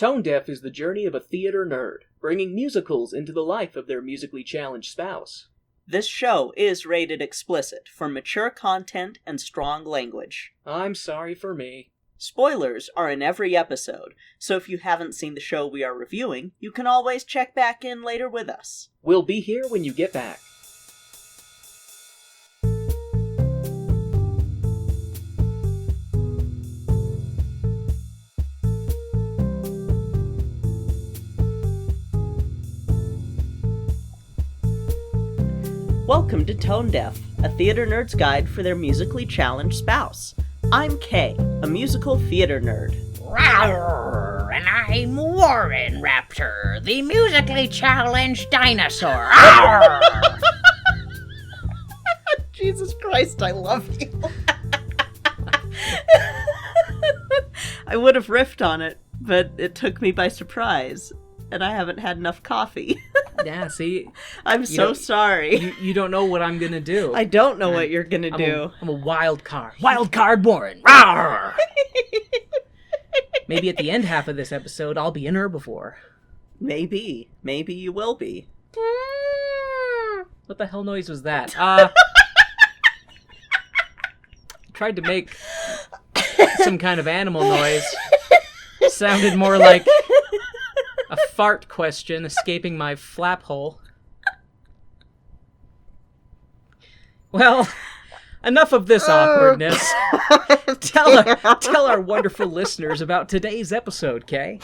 Tone Deaf is the journey of a theater nerd, bringing musicals into the life of their musically challenged spouse. This show is rated explicit for mature content and strong language. I'm sorry for me. Spoilers are in every episode, so if you haven't seen the show we are reviewing, you can always check back in later with us. We'll be here when you get back. Welcome to Tone Deaf, a theater nerd's guide for their musically challenged spouse. I'm Kay, a musical theater nerd. Rawr, and I'm Warren Raptor, the musically challenged dinosaur. Jesus Christ, I love you. I would have riffed on it, but it took me by surprise, and I haven't had enough coffee. Yeah, see? I'm so sorry. You don't know what I'm gonna do. I don't know what you're gonna do. I'm a wild card. Wild card Warren. Rawr. Maybe at the end half of this episode, I'll be an herbivore. Maybe. Maybe you will be. What the hell noise was that? Tried to make some kind of animal noise. Sounded more like a fart question escaping my flap hole. Well, enough of this awkwardness. Tell our wonderful listeners about today's episode, Kay.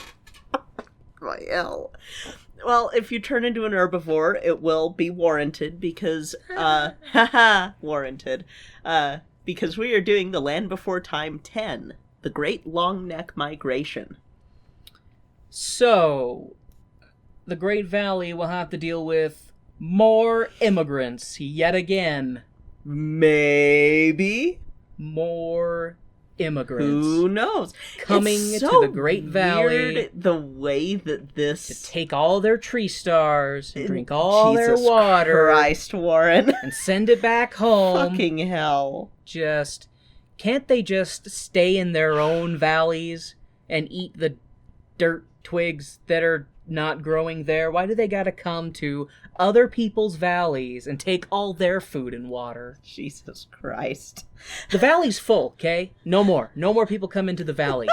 Well, if you turn into an herbivore, it will be warranted because, warranted. Because we are doing The Land Before Time 10, The Great Longneck Migration. So, the Great Valley will have to deal with more immigrants yet again. Maybe. More immigrants. Who knows? Coming it's to so the Great Valley. Weird the way that this... To take all their tree stars and drink all Jesus their water. Christ, Warren. And send it back home. Fucking hell. Can't they just stay in their own valleys and eat the dirt twigs that are not growing there? Why do they gotta come to other people's valleys and take all their food and water? Jesus Christ. The valley's full, okay? No more people come into the valley.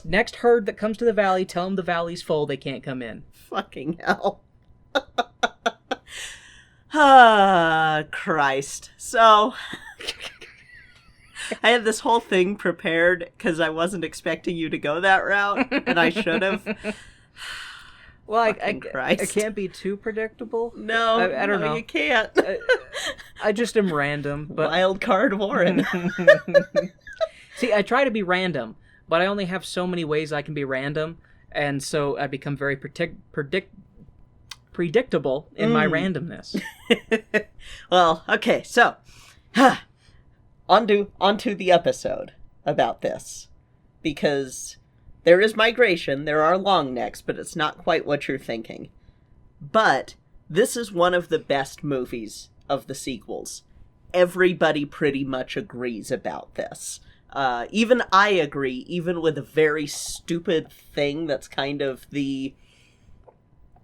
Next herd that comes to the valley, tell them the valley's full, they can't come in. Fucking hell. Ah, Christ. So, I had this whole thing prepared because I wasn't expecting you to go that route, and I should have. Well, I can't be too predictable. No, I don't know. You can't. I just am random. But... Wild card Warren. See, I try to be random, but I only have so many ways I can be random, and so I become very predictable in my randomness. Well, okay, so onto the episode about this, because there is migration, there are long necks, but it's not quite what you're thinking. But this is one of the best movies of the sequels. Everybody pretty much agrees about this. Even I agree, even with a very stupid thing that's kind of the...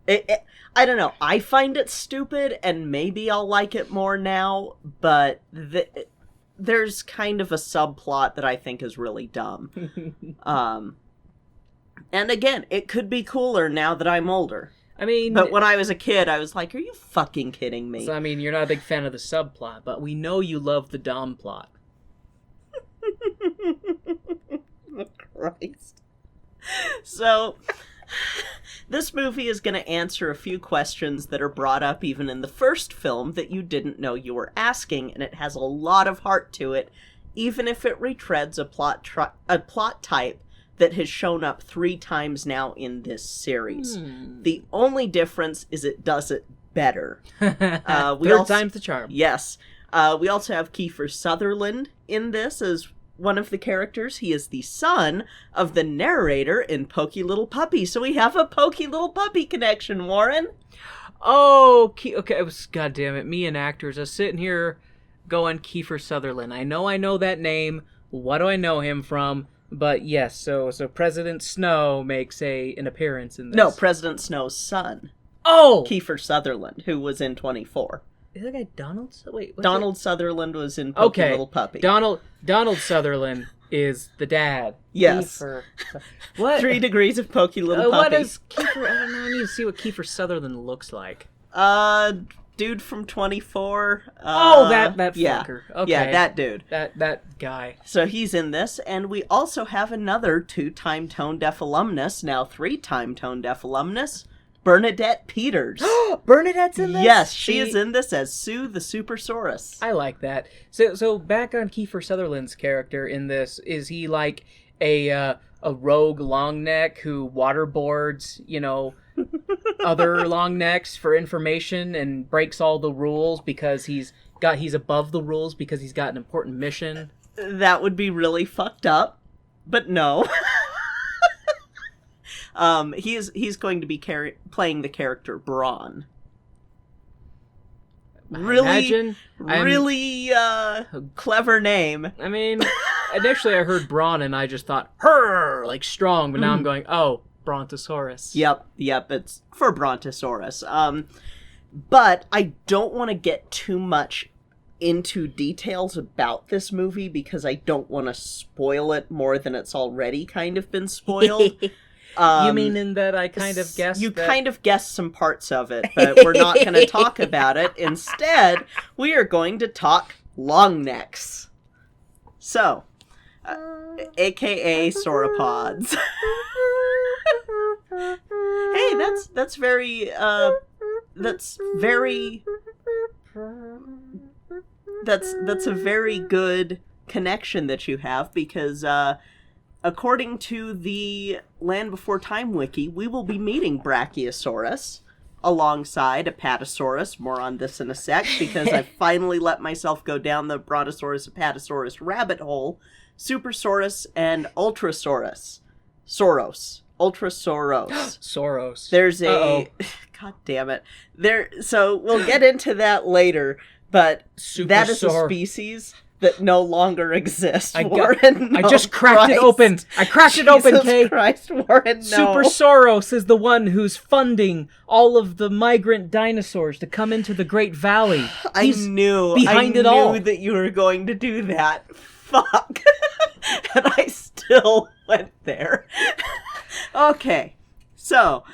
I don't know, I find it stupid, and maybe I'll like it more now, but there's kind of a subplot that I think is really dumb. And again, it could be cooler now that I'm older. I mean... But when I was a kid, I was like, are you fucking kidding me? So, I mean, you're not a big fan of the subplot, but we know you love the Dom plot. Oh, Christ. So, this movie is going to answer a few questions that are brought up even in the first film that you didn't know you were asking, and it has a lot of heart to it, even if it retreads a plot type that has shown up 3 times now in this series. The only difference is it does it better. Third time's the charm. Yes. We also have Kiefer Sutherland in this as one of the characters. He is the son of the narrator in Pokey Little Puppy. So we have a Pokey Little Puppy connection, Warren. Oh, okay. God damn it. Me and actors. I was sitting here going Kiefer Sutherland. I know that name. What do I know him from? But yes, so President Snow makes an appearance in this. No, President Snow's son, Oh! Kiefer Sutherland, who was in 24. Is that guy Donald? Wait, what's Donald Sutherland was in Pokey Little Puppy. Donald Sutherland is the dad. Yes. What? 3 Degrees of Pokey Little Puppy. What is Kiefer? I don't know. I need to see what Kiefer Sutherland looks like. Dude from 24. That yeah. fucker. Okay. Yeah, that dude. That guy. So he's in this, and we also have another 2-time Tone Deaf alumnus, now 3-time Tone Deaf alumnus, Bernadette Peters. Bernadette's in this? Yes, she is in this as Sue the Supersaurus. I like that. So back on Kiefer Sutherland's character in this, is he like a rogue long neck who waterboards, other long necks for information and breaks all the rules because he's above the rules because he's got an important mission? That would be really fucked up, but no. He's going to be playing the character Brawn. Really clever name. I mean, initially I heard Brawn and I just thought, her, like strong, but now I'm going, oh, Brontosaurus. Yep, it's for Brontosaurus. But I don't want to get too much into details about this movie because I don't want to spoil it more than it's already kind of been spoiled. You mean in that I kind of guessed You that... kind of guessed some parts of it, but we're not going to talk about it. Instead, we are going to talk long necks. So, aka sauropods. Hey, that's a very good connection that you have because according to the Land Before Time wiki, we will be meeting Brachiosaurus alongside Apatosaurus. More on this in a sec because I finally let myself go down the Brontosaurus Apatosaurus rabbit hole. Supersaurus and Ultrasaurus. Ultrasaurus. There's a... God damn it. So we'll get into that later, but that is a species that no longer exists. I just cracked it open. I cracked it open, Kay. Christ, Warren, no. Supersaurus is the one who's funding all of the migrant dinosaurs to come into the Great Valley. He's behind it all. I knew that you were going to do that. Fuck. And I still went there. Okay, so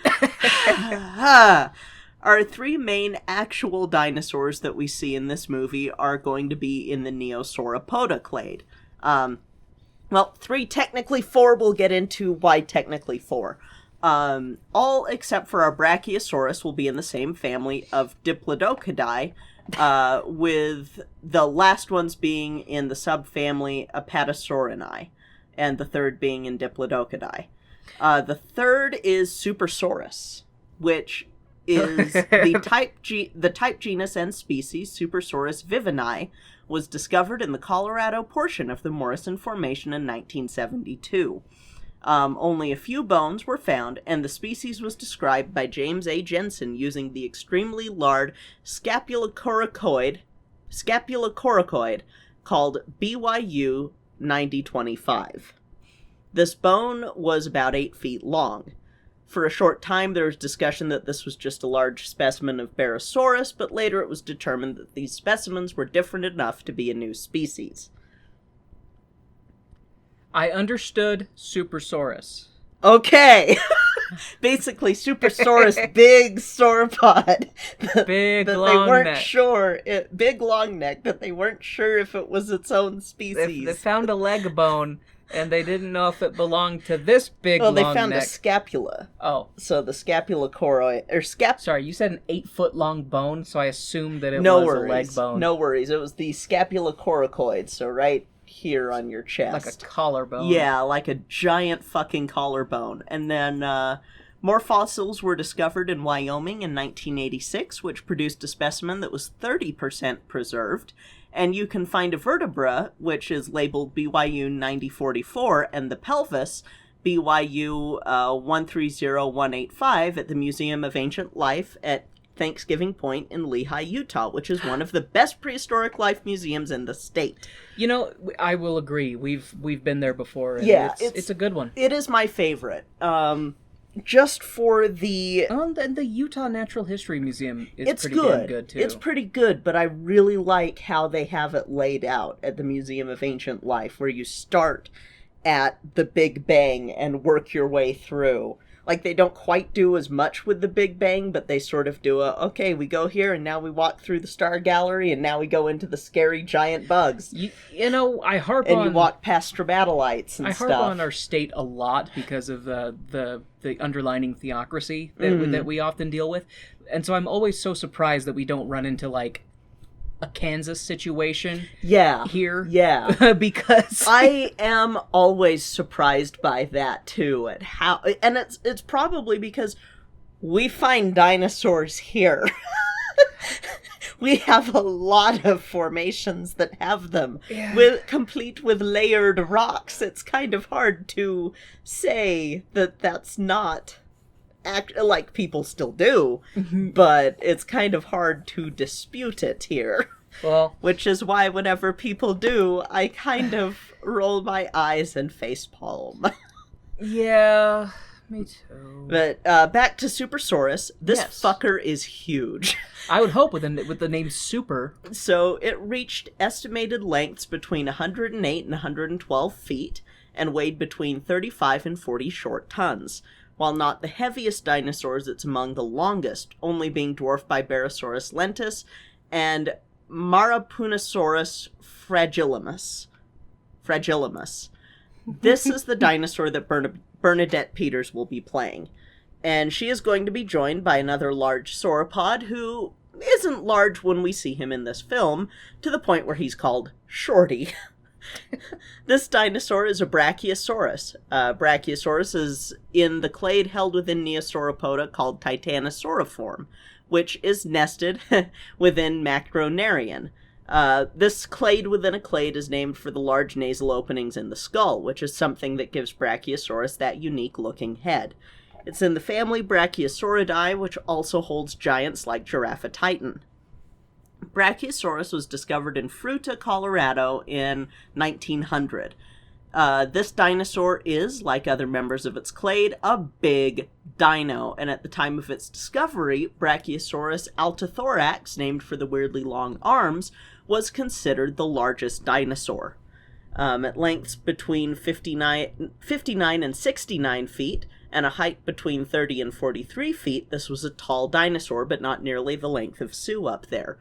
our 3 main actual dinosaurs that we see in this movie are going to be in the Neosauropoda clade. 3, technically 4, we'll get into why technically 4. All except for our Brachiosaurus will be in the same family of Diplodocidae, with the last ones being in the subfamily Apatosaurini, and the third being in Diplodocidae. The third is Supersaurus, which is the type genus and species Supersaurus vivini was discovered in the Colorado portion of the Morrison Formation in 1972. Only a few bones were found, and the species was described by James A. Jensen using the extremely large scapulocoracoid called BYU 9025. This bone was about 8 feet long. For a short time, there was discussion that this was just a large specimen of Barosaurus, but later it was determined that these specimens were different enough to be a new species. I understood Supersaurus. Okay! Basically, Supersaurus, big sauropod. Big long they weren't neck. Sure. Big long neck, that they weren't sure if it was its own species. They found a leg bone, and they didn't know if it belonged to this big long neck. Well, they found a scapula. Oh. So the scapulocoroid, or Sorry, you said an 8-foot long bone, so I assumed that it was a leg bone. No worries. It was the scapulocorocoid, so right here on your chest. Like a collarbone. Yeah, like a giant fucking collarbone. And then more fossils were discovered in Wyoming in 1986, which produced a specimen that was 30% preserved. And you can find a vertebra, which is labeled BYU 9044, and the pelvis, BYU 130185, at the Museum of Ancient Life at Thanksgiving Point in Lehigh, Utah, which is one of the best prehistoric life museums in the state. You know, I will agree. We've been there before. And Yeah, it's a good one. It is my favorite. Just for the... And the Utah Natural History Museum is it's pretty good. damn good, too. It's pretty good, but I really like how they have it laid out at the Museum of Ancient Life, where you start at the Big Bang and work your way through. Like, they don't quite do as much with the Big Bang, but they sort of do okay, we go here, and now we walk through the Star Gallery, and now we go into the scary giant bugs. You know, I harp and on... you walk past stromatolites and stuff. I harp on our state a lot because of the underlining theocracy that we often deal with. And so I'm always so surprised that we don't run into, like, a Kansas situation here. Yeah. Because I am always surprised by that too, at how, and it's probably because we find dinosaurs here. We have a lot of formations that have them, complete with layered rocks. It's kind of hard to say that that's not like people still do, but it's kind of hard to dispute it here. Well, which is why whenever people do, I kind of roll my eyes and facepalm. Yeah, me too. But back to Supersaurus. This fucker is huge. I would hope with the name Super. So it reached estimated lengths between 108 and 112 feet and weighed between 35 and 40 short tons. While not the heaviest dinosaurs, it's among the longest, only being dwarfed by Barosaurus lentus and Marapunosaurus fragilis. This is the dinosaur that Bernadette Peters will be playing. And she is going to be joined by another large sauropod who isn't large when we see him in this film, to the point where he's called Shorty. This dinosaur is a Brachiosaurus. Brachiosaurus is in the clade held within Neosauropoda called Titanosauriform, which is nested within Macronarian. This clade within a clade is named for the large nasal openings in the skull, which is something that gives Brachiosaurus that unique-looking head. It's in the family Brachiosauridae, which also holds giants like Giraffatitan. Brachiosaurus was discovered in Fruita, Colorado in 1900. This dinosaur is, like other members of its clade, a big dino, and at the time of its discovery, Brachiosaurus altithorax, named for the weirdly long arms, was considered the largest dinosaur. At lengths between 59 and 69 feet, and a height between 30 and 43 feet, this was a tall dinosaur, but not nearly the length of Sue up there.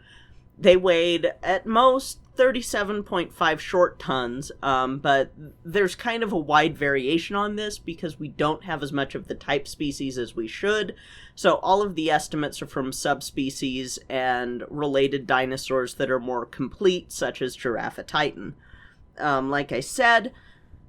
They weighed, at most, 37.5 short tons, but there's kind of a wide variation on this because we don't have as much of the type species as we should, so all of the estimates are from subspecies and related dinosaurs that are more complete, such as Giraffatitan. Like I said,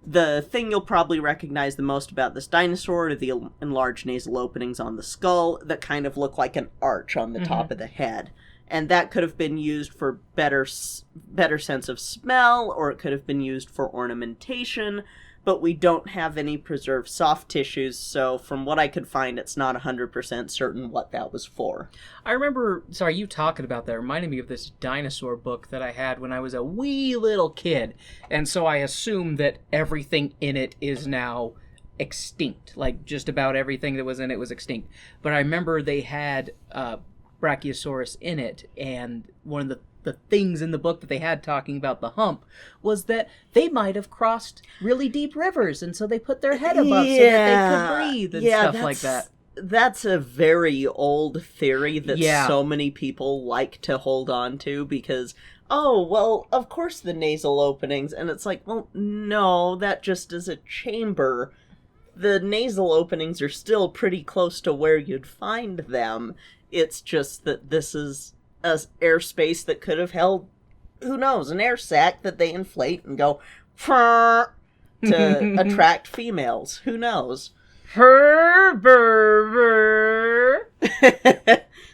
the thing you'll probably recognize the most about this dinosaur are the enlarged nasal openings on the skull that kind of look like an arch on the top of the head. And that could have been used for better sense of smell, or it could have been used for ornamentation, but we don't have any preserved soft tissues, so from what I could find, it's not 100% certain what that was for. I remember, you talking about that reminded me of this dinosaur book that I had when I was a wee little kid, and so I assume that everything in it is now extinct. Like, just about everything that was in it was extinct. But I remember they had Brachiosaurus in it, and one of the things in the book that they had talking about the hump was that they might have crossed really deep rivers, and so they put their head above so that they could breathe and stuff like that. That's a very old theory that so many people like to hold on to because, of course the nasal openings, and it's like, well, no, that just is a chamber. The nasal openings are still pretty close to where you'd find them. It's just that this is an airspace that could have held, who knows, an air sac that they inflate and go to attract females. Who knows?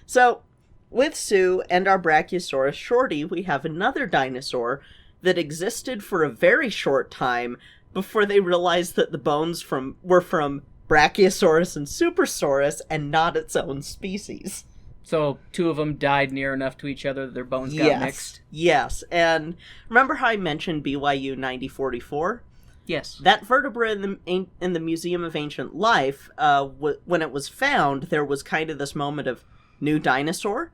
So, with Sue and our Brachiosaurus Shorty, we have another dinosaur that existed for a very short time before they realized that the bones were from Brachiosaurus and Supersaurus and not its own species. So 2 of them died near enough to each other that their bones got mixed? Yes, and remember how I mentioned BYU 9044? Yes. That vertebra in the Museum of Ancient Life, when it was found, there was kind of this moment of new dinosaur.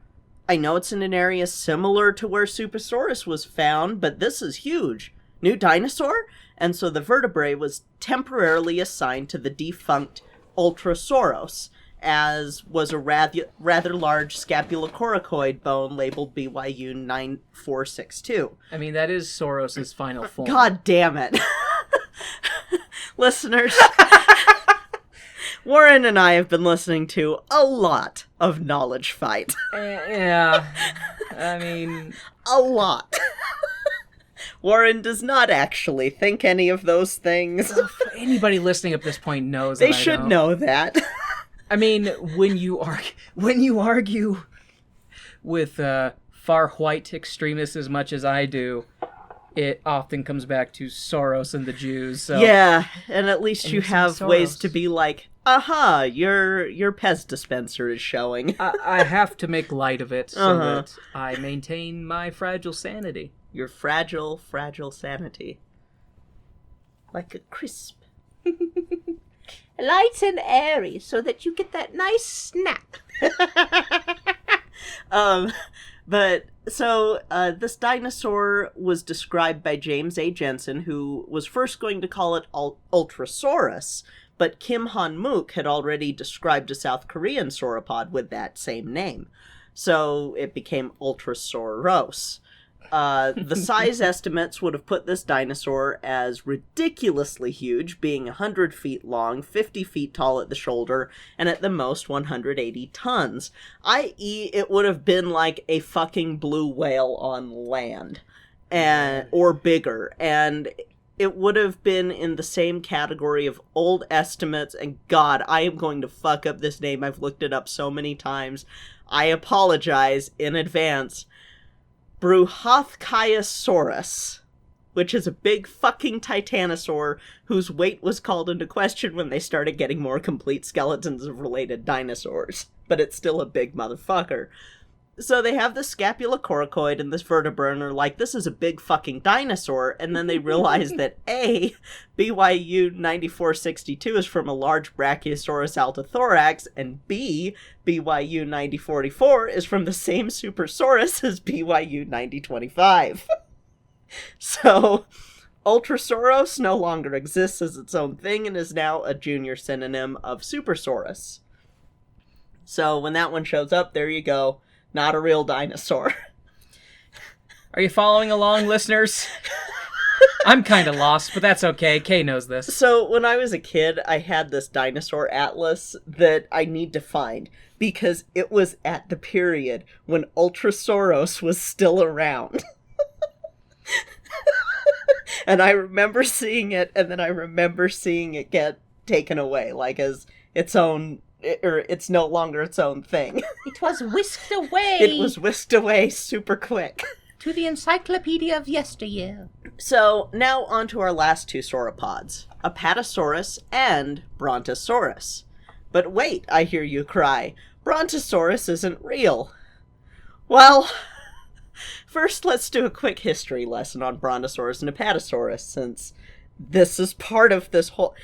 I know it's in an area similar to where Supersaurus was found, but this is huge. New dinosaur? And so the vertebrae was temporarily assigned to the defunct Ultrasauros, as was a rather large scapulocoracoid bone labeled BYU 9462. I mean, that is Soros's final form. God damn it. Listeners, Warren and I have been listening to a lot of Knowledge Fight. Yeah. I mean... A lot. Warren does not actually think any of those things. Anybody listening up to this point knows They that I should don't. know that. I mean, when you argue with far white extremists as much as I do, it often comes back to Soros and the Jews. So. Yeah, and at least you have Soros. ways to be like, aha, your Pez dispenser is showing. I have to make light of it so that I maintain my fragile sanity. Your fragile sanity. Like a crisp. Light and airy so that you get that nice snap. But so this dinosaur was described by James A. Jensen, who was first going to call it Ultrasaurus, but Kim Han-mook had already described a South Korean sauropod with that same name. So it became Ultrasauros. The size estimates would have put this dinosaur as ridiculously huge, being 100 feet long, 50 feet tall at the shoulder, and at the most 180 tons, i.e. it would have been like a fucking blue whale on land, or bigger, and it would have been in the same category of old estimates, and God, I am going to fuck up this name, I've looked it up so many times, I apologize in advance. Bruhathkayasaurus, which is a big fucking titanosaur whose weight was called into question when they started getting more complete skeletons of related dinosaurs. But it's still a big motherfucker. So they have the scapulocoracoid and this vertebra and are like, this is a big fucking dinosaur, and then they realize that A, BYU 9462 is from a large Brachiosaurus altithorax, and B, BYU 9044 is from the same Supersaurus as BYU 9025. So, Ultrasauros no longer exists as its own thing and is now a junior synonym of Supersaurus. So when that one shows up, there you go. Not a real dinosaur. Are you following along, listeners? I'm kind of lost, but that's okay. Kay knows this. So, when I was a kid, I had this dinosaur atlas that I need to find, because it was at the period when Ultrasauros was still around. And I remember seeing it, and then I remember seeing it get taken away, like as its own... or it's no longer its own thing. It was whisked away. It was whisked away super quick. To the encyclopedia of yesteryear. So, now on to our last two sauropods, Apatosaurus and Brontosaurus. But wait, I hear you cry, Brontosaurus isn't real. Well, first let's do a quick history lesson on Brontosaurus and Apatosaurus, since this is part of this whole...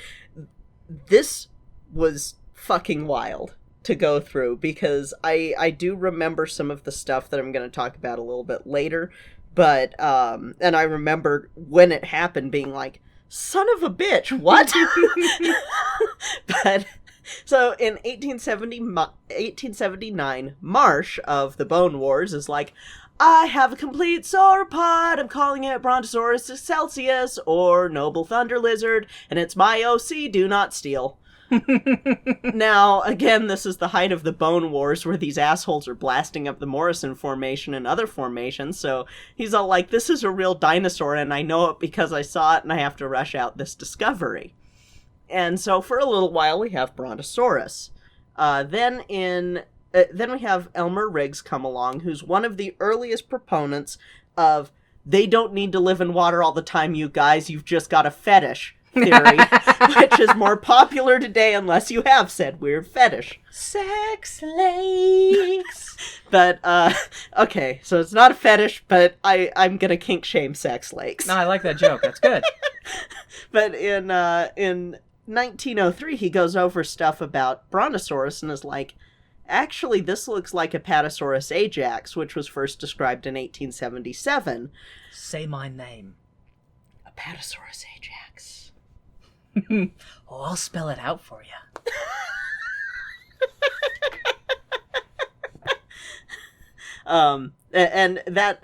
This was fucking wild to go through, because I do remember some of the stuff that I'm going to talk about a little bit later, but and I remember when it happened being like, son of a bitch, what? But so in 1879, Marsh of the Bone Wars is like, I have a complete sauropod, I'm calling it Brontosaurus excelsius, or Noble Thunder Lizard, and it's my OC, do not steal. Now, again, this is the height of the Bone Wars, where these assholes are blasting up the Morrison Formation and other formations, so he's all like, this is a real dinosaur, and I know it because I saw it, and I have to rush out this discovery. And so for a little while, we have Brontosaurus. Then we have Elmer Riggs come along, who's one of the earliest proponents of, they don't need to live in water all the time, you guys, you've just got a fetish theory, which is more popular today unless you have said weird fetish. Sex lakes. But, okay, so it's not a fetish, but I'm gonna kink shame sex lakes. No, I like that joke. That's good. But in 1903, he goes over stuff about Brontosaurus and is like, actually, this looks like Apatosaurus ajax, which was first described in 1877. Say my name. Apatosaurus ajax. Oh, I'll spell it out for you. And that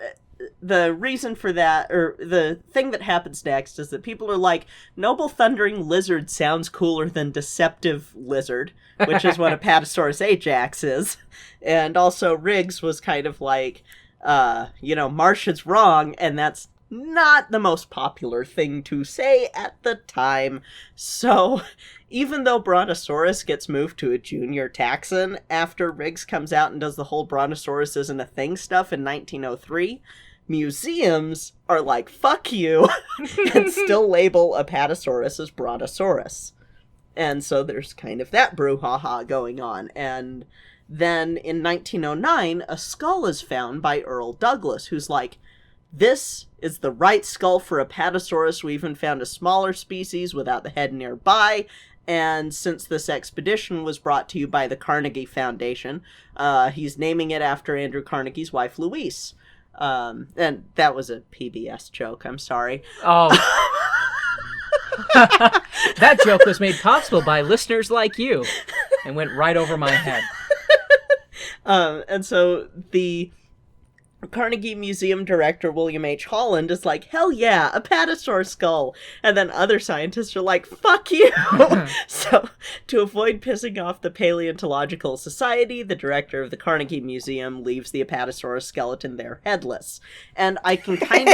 the reason for that, or the thing that happens next, is that people are like, noble thundering lizard sounds cooler than deceptive lizard, which is what Apatosaurus ajax is. And also Riggs was kind of like, Marsh is wrong, and that's not the most popular thing to say at the time. So even though Brontosaurus gets moved to a junior taxon after Riggs comes out and does the whole Brontosaurus isn't a thing stuff in 1903, museums are like, fuck you, and still label Apatosaurus as Brontosaurus. And so there's kind of that brouhaha going on. And then in 1909, a skull is found by Earl Douglas, who's like, this is the right skull for Apatosaurus. We even found a smaller species without the head nearby. And since this expedition was brought to you by the Carnegie Foundation, he's naming it after Andrew Carnegie's wife, Louise. And that was a PBS joke. I'm sorry. Oh. That joke was made possible by listeners like you and went right over my head. And so the Carnegie Museum director, William H. Holland, is like, hell yeah, a Apatosaur skull. And then other scientists are like, fuck you. So to avoid pissing off the Paleontological Society, the director of the Carnegie Museum leaves the Apatosaurus skeleton there headless. And I can kind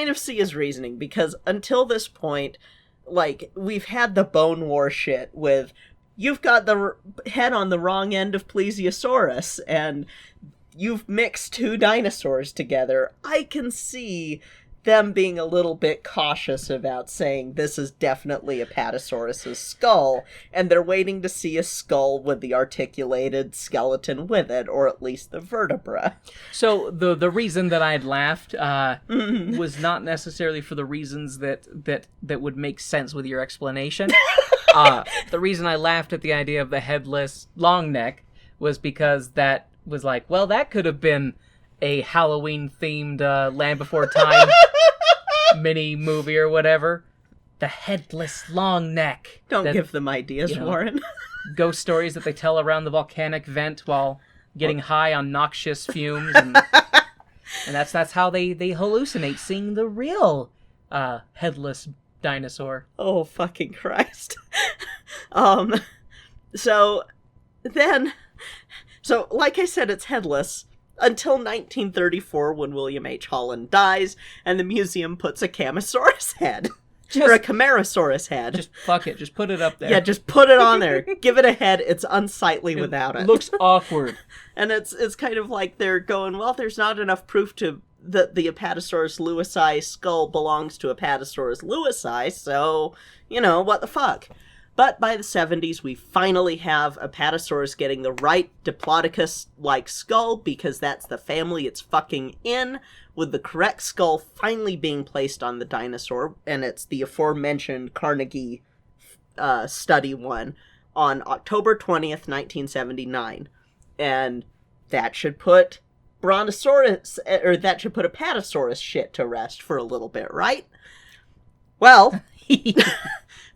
of see his reasoning, because until this point, like, we've had the Bone War shit with, you've got the head on the wrong end of Plesiosaurus, and you've mixed two dinosaurs together. I can see them being a little bit cautious about saying this is definitely Apatosaurus's skull, and they're waiting to see a skull with the articulated skeleton with it, or at least the vertebra. So the reason that I'd laughed was not necessarily for the reasons that would make sense with your explanation. The reason I laughed at the idea of the headless long neck was because that was like, well, that could have been a Halloween-themed Land Before Time mini-movie or whatever. The headless long neck. Don't give them ideas, Warren. Ghost stories that they tell around the volcanic vent while getting high on noxious fumes. And that's how they hallucinate, seeing the real headless dinosaur. Oh, fucking Christ. So, like I said, it's headless until 1934, when William H. Holland dies, and the museum puts a Camosaurus head. Or a Camarasaurus head. Just fuck it. Just put it up there. Yeah, just put it on there. Give it a head. It's unsightly without it. It looks awkward. And it's kind of like they're going, well, there's not enough proof that the Apatosaurus lewisi skull belongs to Apatosaurus lewisi, so, what the fuck. But by the 70s, we finally have Apatosaurus getting the right Diplodocus-like skull, because that's the family it's fucking in, with the correct skull finally being placed on the dinosaur, and it's the aforementioned Carnegie study one, on October 20th, 1979. And that should put Apatosaurus shit to rest for a little bit, right? Well...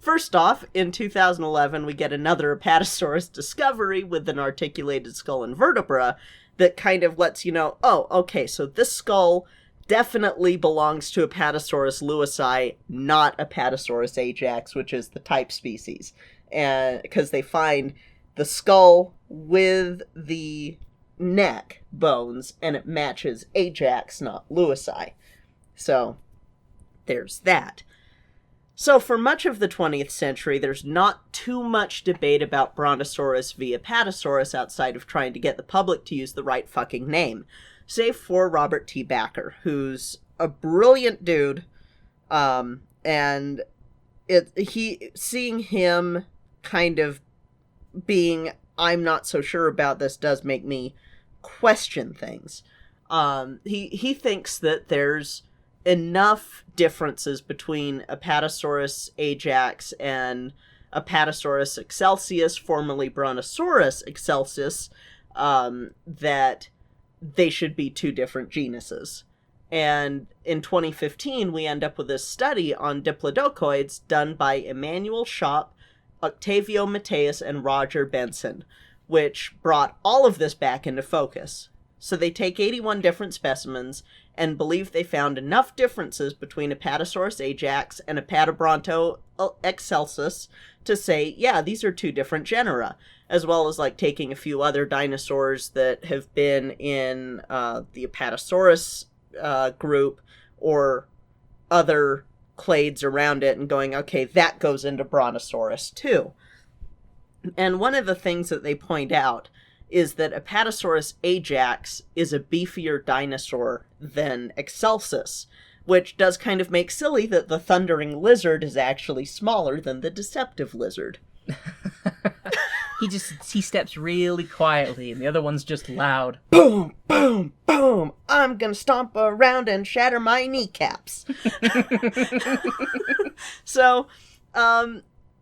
First off, in 2011, we get another Apatosaurus discovery with an articulated skull and vertebra that kind of lets you know, oh, okay, so this skull definitely belongs to Apatosaurus lewisi, not Apatosaurus ajax, which is the type species. And because they find the skull with the neck bones, and it matches ajax, not lewisi. So, there's that. So for much of the 20th century, there's not too much debate about Brontosaurus v. Apatosaurus outside of trying to get the public to use the right fucking name. Save for Robert T. Backer, who's a brilliant dude, And seeing him kind of being, I'm not so sure about this, does make me question things. He thinks that there's enough differences between Apatosaurus ajax and Apatosaurus excelsius, formerly Brontosaurus excelsius, that they should be two different genuses. And in 2015, we end up with this study on diplodocoids done by Emmanuel Schopp, Octavio Mateus, and Roger Benson, which brought all of this back into focus. So they take 81 different specimens and believe they found enough differences between Apatosaurus ajax and Apatobronto excelsus to say, yeah, these are two different genera, as well as like taking a few other dinosaurs that have been in the Apatosaurus group or other clades around it and going, okay, that goes into Brontosaurus too. And one of the things that they point out is that Apatosaurus ajax is a beefier dinosaur than Excelsus, which does kind of make silly that the thundering lizard is actually smaller than the deceptive lizard. He steps really quietly, and the other one's just loud. Boom, boom, boom! I'm gonna stomp around and shatter my kneecaps. So,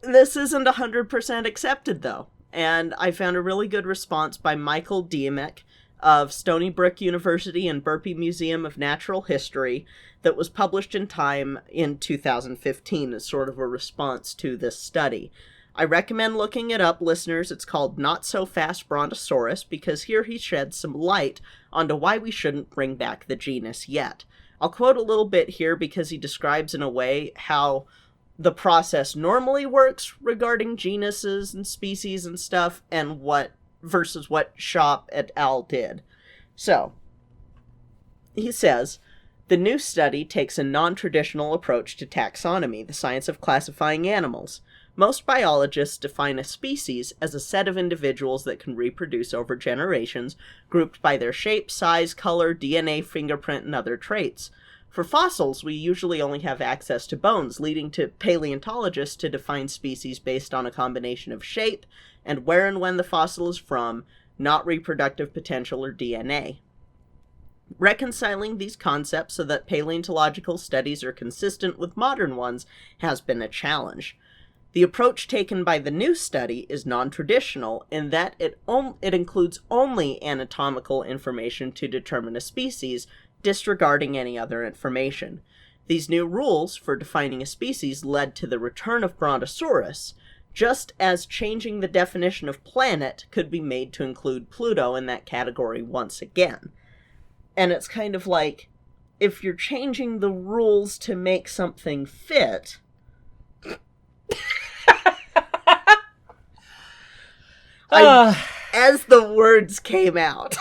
this isn't 100% accepted, though. And I found a really good response by Michael Diemek of Stony Brook University and Burpee Museum of Natural History that was published in Time in 2015 as sort of a response to this study. I recommend looking it up, listeners. It's called Not So Fast Brontosaurus, because here he sheds some light onto why we shouldn't bring back the genus yet. I'll quote a little bit here because he describes in a way how the process normally works regarding genuses and species and stuff, and versus what Schopp et al. Did. So, he says, the new study takes a non-traditional approach to taxonomy, the science of classifying animals. Most biologists define a species as a set of individuals that can reproduce over generations, grouped by their shape, size, color, DNA, fingerprint, and other traits. For fossils, we usually only have access to bones, leading to paleontologists to define species based on a combination of shape and where and when the fossil is from, not reproductive potential or DNA. Reconciling these concepts so that paleontological studies are consistent with modern ones has been a challenge. The approach taken by the new study is non-traditional in that it includes only anatomical information to determine a species, disregarding any other information. These new rules for defining a species led to the return of Brontosaurus, just as changing the definition of planet could be made to include Pluto in that category once again. And it's kind of like, if you're changing the rules to make something fit... as the words came out...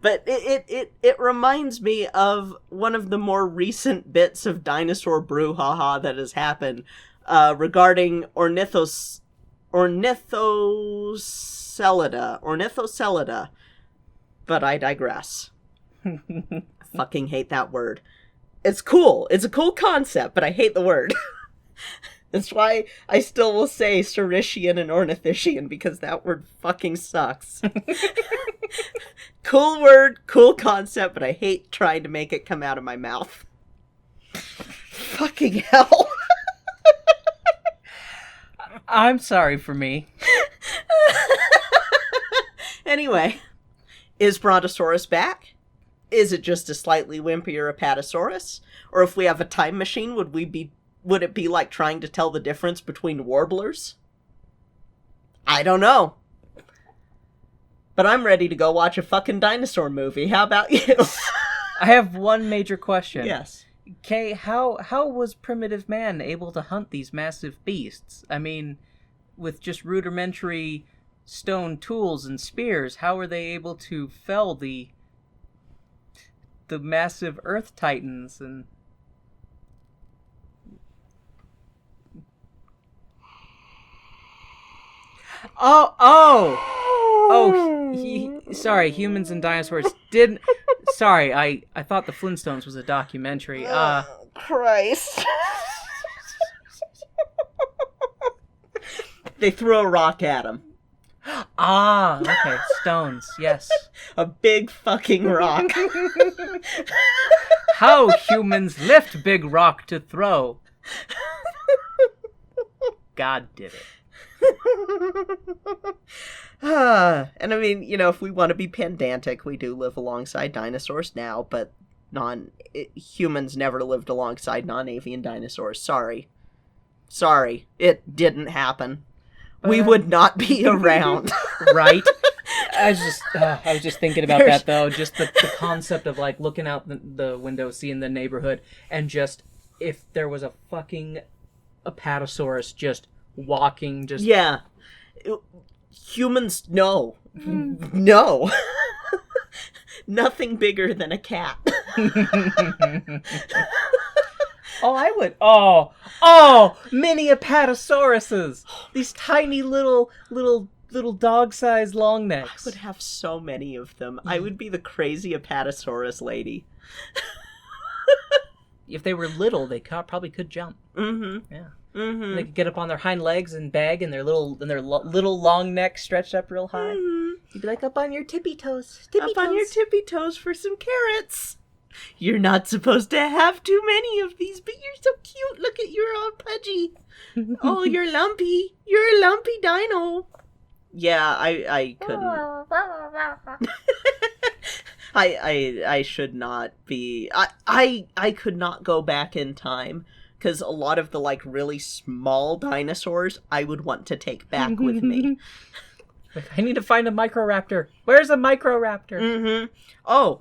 But it reminds me of one of the more recent bits of dinosaur brouhaha that has happened regarding Ornithocelida. But I digress. I fucking hate that word. It's cool. It's a cool concept, but I hate the word. That's why I still will say Saurischean and Ornithischian, because that word fucking sucks. Cool word, cool concept, but I hate trying to make it come out of my mouth. Fucking hell. I'm sorry for me. Anyway, is Brontosaurus back? Is it just a slightly wimpier Apatosaurus? Or if we have a time machine, would it be like trying to tell the difference between warblers? I don't know. But I'm ready to go watch a fucking dinosaur movie. How about you? I have one major question. Yes. Kay, how was primitive man able to hunt these massive beasts? I mean, with just rudimentary stone tools and spears, how were they able to fell the massive earth titans and... Sorry, humans and dinosaurs didn't... Sorry, I thought the Flintstones was a documentary. Christ. They threw a rock at him. Ah, okay, stones, yes. A big fucking rock. How humans lift big rock to throw. God did it. And I mean, if we want to be pedantic, we do live alongside dinosaurs now, but humans never lived alongside non-avian dinosaurs. Sorry, it didn't happen. We would not be around. Right? I was just thinking about that, though. Just the concept of, like, looking out the window, seeing the neighborhood, and just, if there was a fucking apatosaurus just walking, just... Yeah. Humans, no. No. Nothing bigger than a cat. Oh, I would. Mini apatosauruses. These tiny little dog-sized long necks. I would have so many of them. I would be the crazy apatosaurus lady. If they were little, they probably could jump. Mm-hmm. Yeah. Mm-hmm. They could get up on their hind legs and bag, and their little long necks stretched up real high. Mm-hmm. You'd be like, up on your tippy toes. On your tippy toes for some carrots. You're not supposed to have too many of these, but you're so cute. Look at you're all pudgy. Oh, you're lumpy. You're a lumpy dino. Yeah, I couldn't. I should not be. I could not go back in time, because a lot of the, like, really small dinosaurs I would want to take back with me. I need to find a Microraptor. Where's a Microraptor? Mm-hmm. Oh,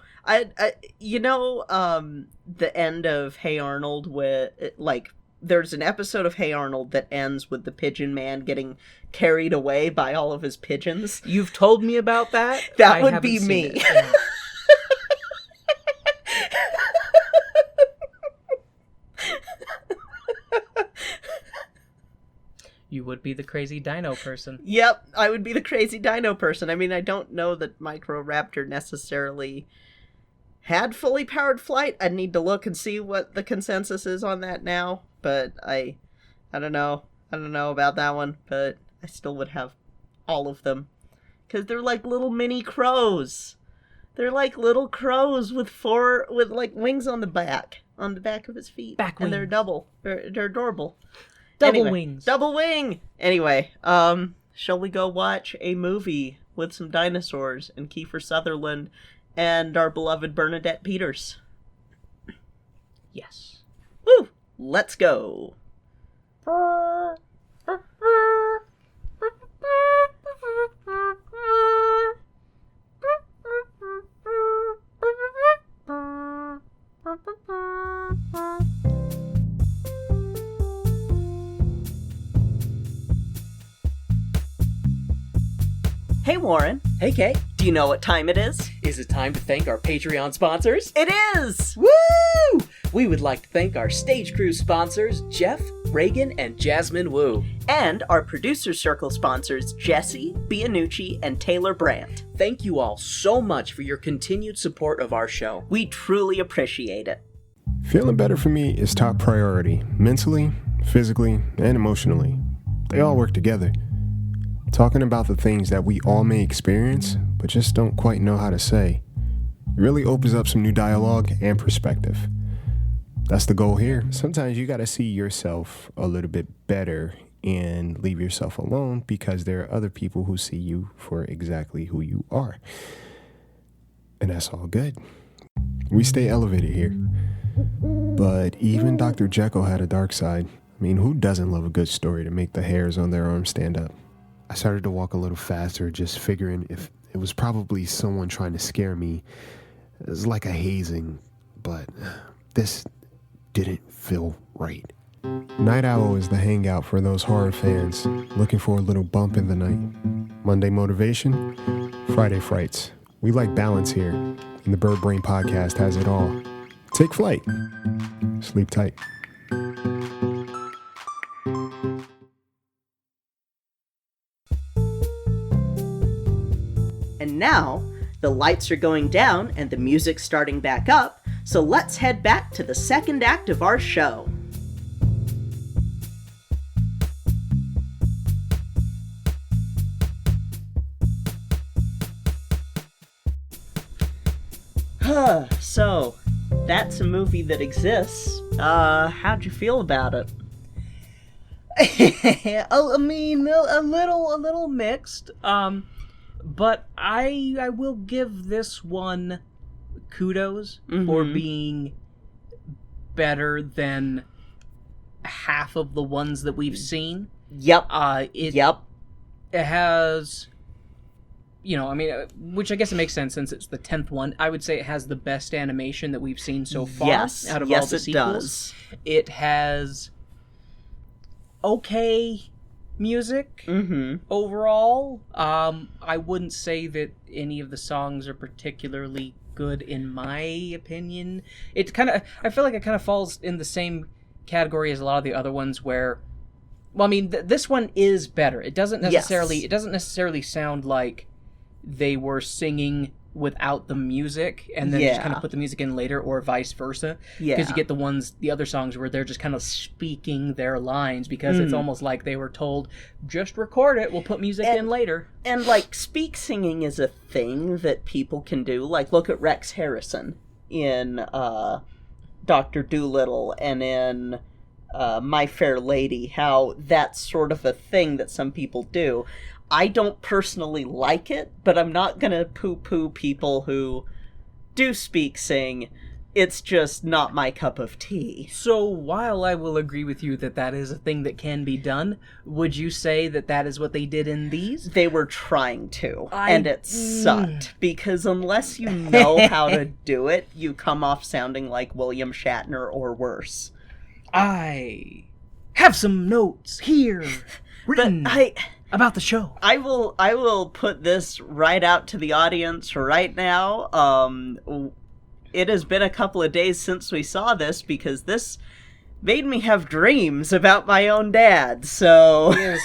the end of Hey Arnold, with, like, there's an episode of Hey Arnold that ends with the pigeon man getting carried away by all of his pigeons. You've told me about that? That would be me. Yeah. You would be the crazy dino person. Yep, I would be the crazy dino person. I mean, I don't know that Microraptor necessarily had fully powered flight. I'd need to look and see what the consensus is on that now. But I don't know. I don't know about that one, but I still would have all of them. Because they're like little mini crows. They're like little crows with like wings on the back of his feet. Back and wings. they're double. They're adorable. Double wings. Double wing! Anyway, shall we go watch a movie with some dinosaurs and Kiefer Sutherland and our beloved Bernadette Peters? Yes. Woo! Let's go! Hey Warren. Hey Kay. Do you know what time it is? Is it time to thank our Patreon sponsors? It is! Woo! We would like to thank our stage crew sponsors, Jeff, Reagan, and Jasmine Wu. And our producer circle sponsors, Jesse, BeAnArtsHero, and Taylor Brandt. Thank you all so much for your continued support of our show. We truly appreciate it. Feeling better for me is top priority, mentally, physically, and emotionally. They all work together. Talking about the things that we all may experience, but just don't quite know how to say, it really opens up some new dialogue and perspective. That's the goal here. Sometimes you gotta see yourself a little bit better and leave yourself alone because there are other people who see you for exactly who you are. And that's all good. We stay elevated here. But even Dr. Jekyll had a dark side. I mean, who doesn't love a good story to make the hairs on their arms stand up? I started to walk a little faster, just figuring if it was probably someone trying to scare me. It was like a hazing, but this didn't feel right. Night Owl is the hangout for those horror fans looking for a little bump in the night. Monday motivation, Friday frights. We like balance here, and the Bird Brain Podcast has it all. Take flight. Sleep tight. And now, the lights are going down and the music's starting back up, so let's head back to the second act of our show. So, that's a movie that exists. How'd you feel about it? I mean, a little mixed. But I will give this one kudos for being better than half of the ones that we've seen. Yep. It has, I mean, which I guess it makes sense since it's the 10th one. I would say it has the best animation that we've seen so far out of all the sequels. Does. It has okay music overall. I wouldn't say that any of the songs are particularly good in my opinion. I feel like it kind of falls in the same category as a lot of the other ones where, well, I mean, this one is better. It doesn't necessarily sound like they were singing without the music and then just kind of put the music in later, or vice versa. Because you get the other songs where they're just kind of speaking their lines because it's almost like they were told, just record it, we'll put music in later. And, like, speak singing is a thing that people can do. Like, look at Rex Harrison in Dr. Dolittle and in My Fair Lady, how that's sort of a thing that some people do. I don't personally like it, but I'm not going to poo-poo people who do speak sing. It's just not my cup of tea. So while I will agree with you that that is a thing that can be done, would you say that that is what they did in these? They were trying to, and it sucked. Because unless you know how to do it, you come off sounding like William Shatner or worse. I have some notes here written about the show. I will put this right out to the audience right now. It has been a couple of days since we saw this because this made me have dreams about my own dad. So yes,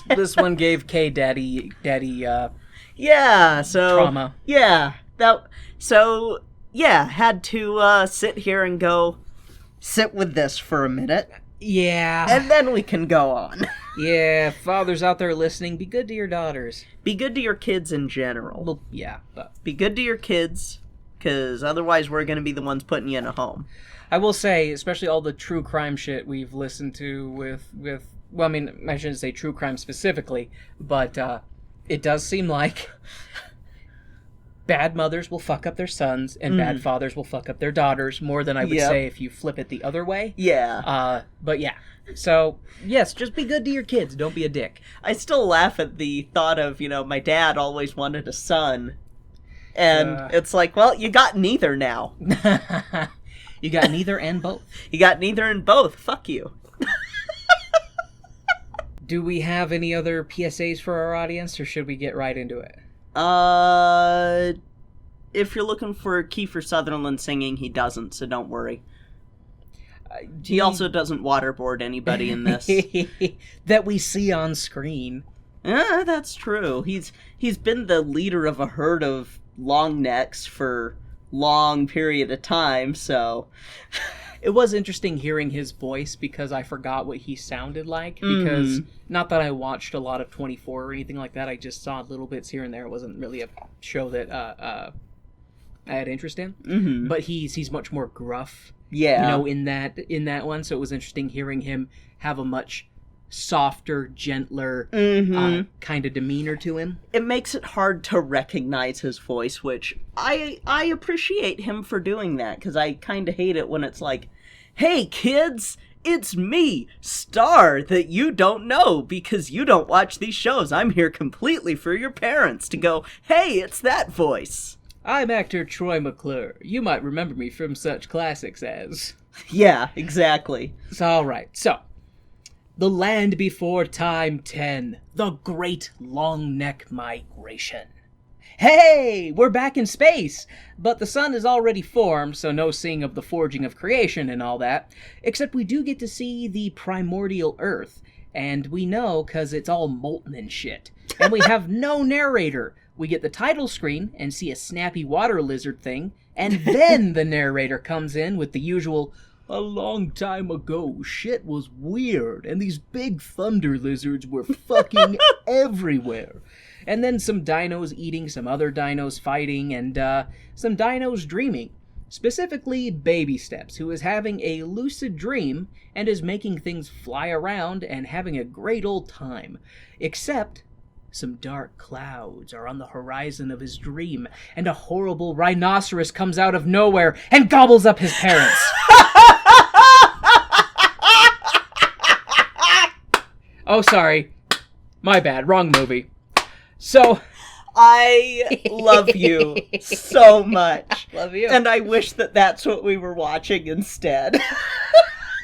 this one gave K daddy trauma. Had to sit here and go sit with this for a minute. Yeah. And then we can go on. Yeah, fathers out there listening, be good to your daughters. Be good to your kids in general. Well, yeah. But be good to your kids, because otherwise we're going to be the ones putting you in a home. I will say, especially all the true crime shit we've listened to with well, I mean, I shouldn't say true crime specifically, but it does seem like bad mothers will fuck up their sons and bad fathers will fuck up their daughters more than I would say if you flip it the other way. Yeah. But yeah. So, yes, just be good to your kids. Don't be a dick. I still laugh at the thought of, my dad always wanted a son. And it's like, well, you got neither now. You got neither and both. You got neither and both. Fuck you. Do we have any other PSAs for our audience, or should we get right into it? If you're looking for Kiefer Sutherland singing, he doesn't, so don't worry. He also doesn't waterboard anybody in this. That we see on screen. That's true. He's been the leader of a herd of long necks for long period of time, so... It was interesting hearing his voice because I forgot what he sounded like. Because, not that I watched a lot of 24 or anything like that, I just saw little bits here and there. It wasn't really a show that I had interest in. Mm-hmm. But he's much more gruff. Yeah. In that one. So it was interesting hearing him have a much softer, gentler kind of demeanor to him. It makes it hard to recognize his voice, which I appreciate him for doing that, because I kind of hate it when it's like, hey kids, it's me, Star, that you don't know because you don't watch these shows. I'm here completely for your parents to go, hey, it's that voice. I'm actor Troy McClure. You might remember me from such classics as... Yeah, exactly. So, all right. So, The Land Before Time 10, The Great Longneck Migration. Hey, we're back in space! But the sun is already formed, so no seeing of the forging of creation and all that. Except we do get to see the primordial Earth. And we know, because it's all molten and shit. And we have no narrator. We get the title screen and see a snappy water lizard thing, and then the narrator comes in with the usual, A long time ago, shit was weird, and these big thunder lizards were fucking everywhere. And then some dinos eating some other dinos fighting, and some dinos dreaming. Specifically, Baby Steps, who is having a lucid dream and is making things fly around and having a great old time. Except some dark clouds are on the horizon of his dream, and a horrible rhinoceros comes out of nowhere and gobbles up his parents. Oh, sorry. My bad. Wrong movie. So... I love you so much. Love you. And I wish that that's what we were watching instead.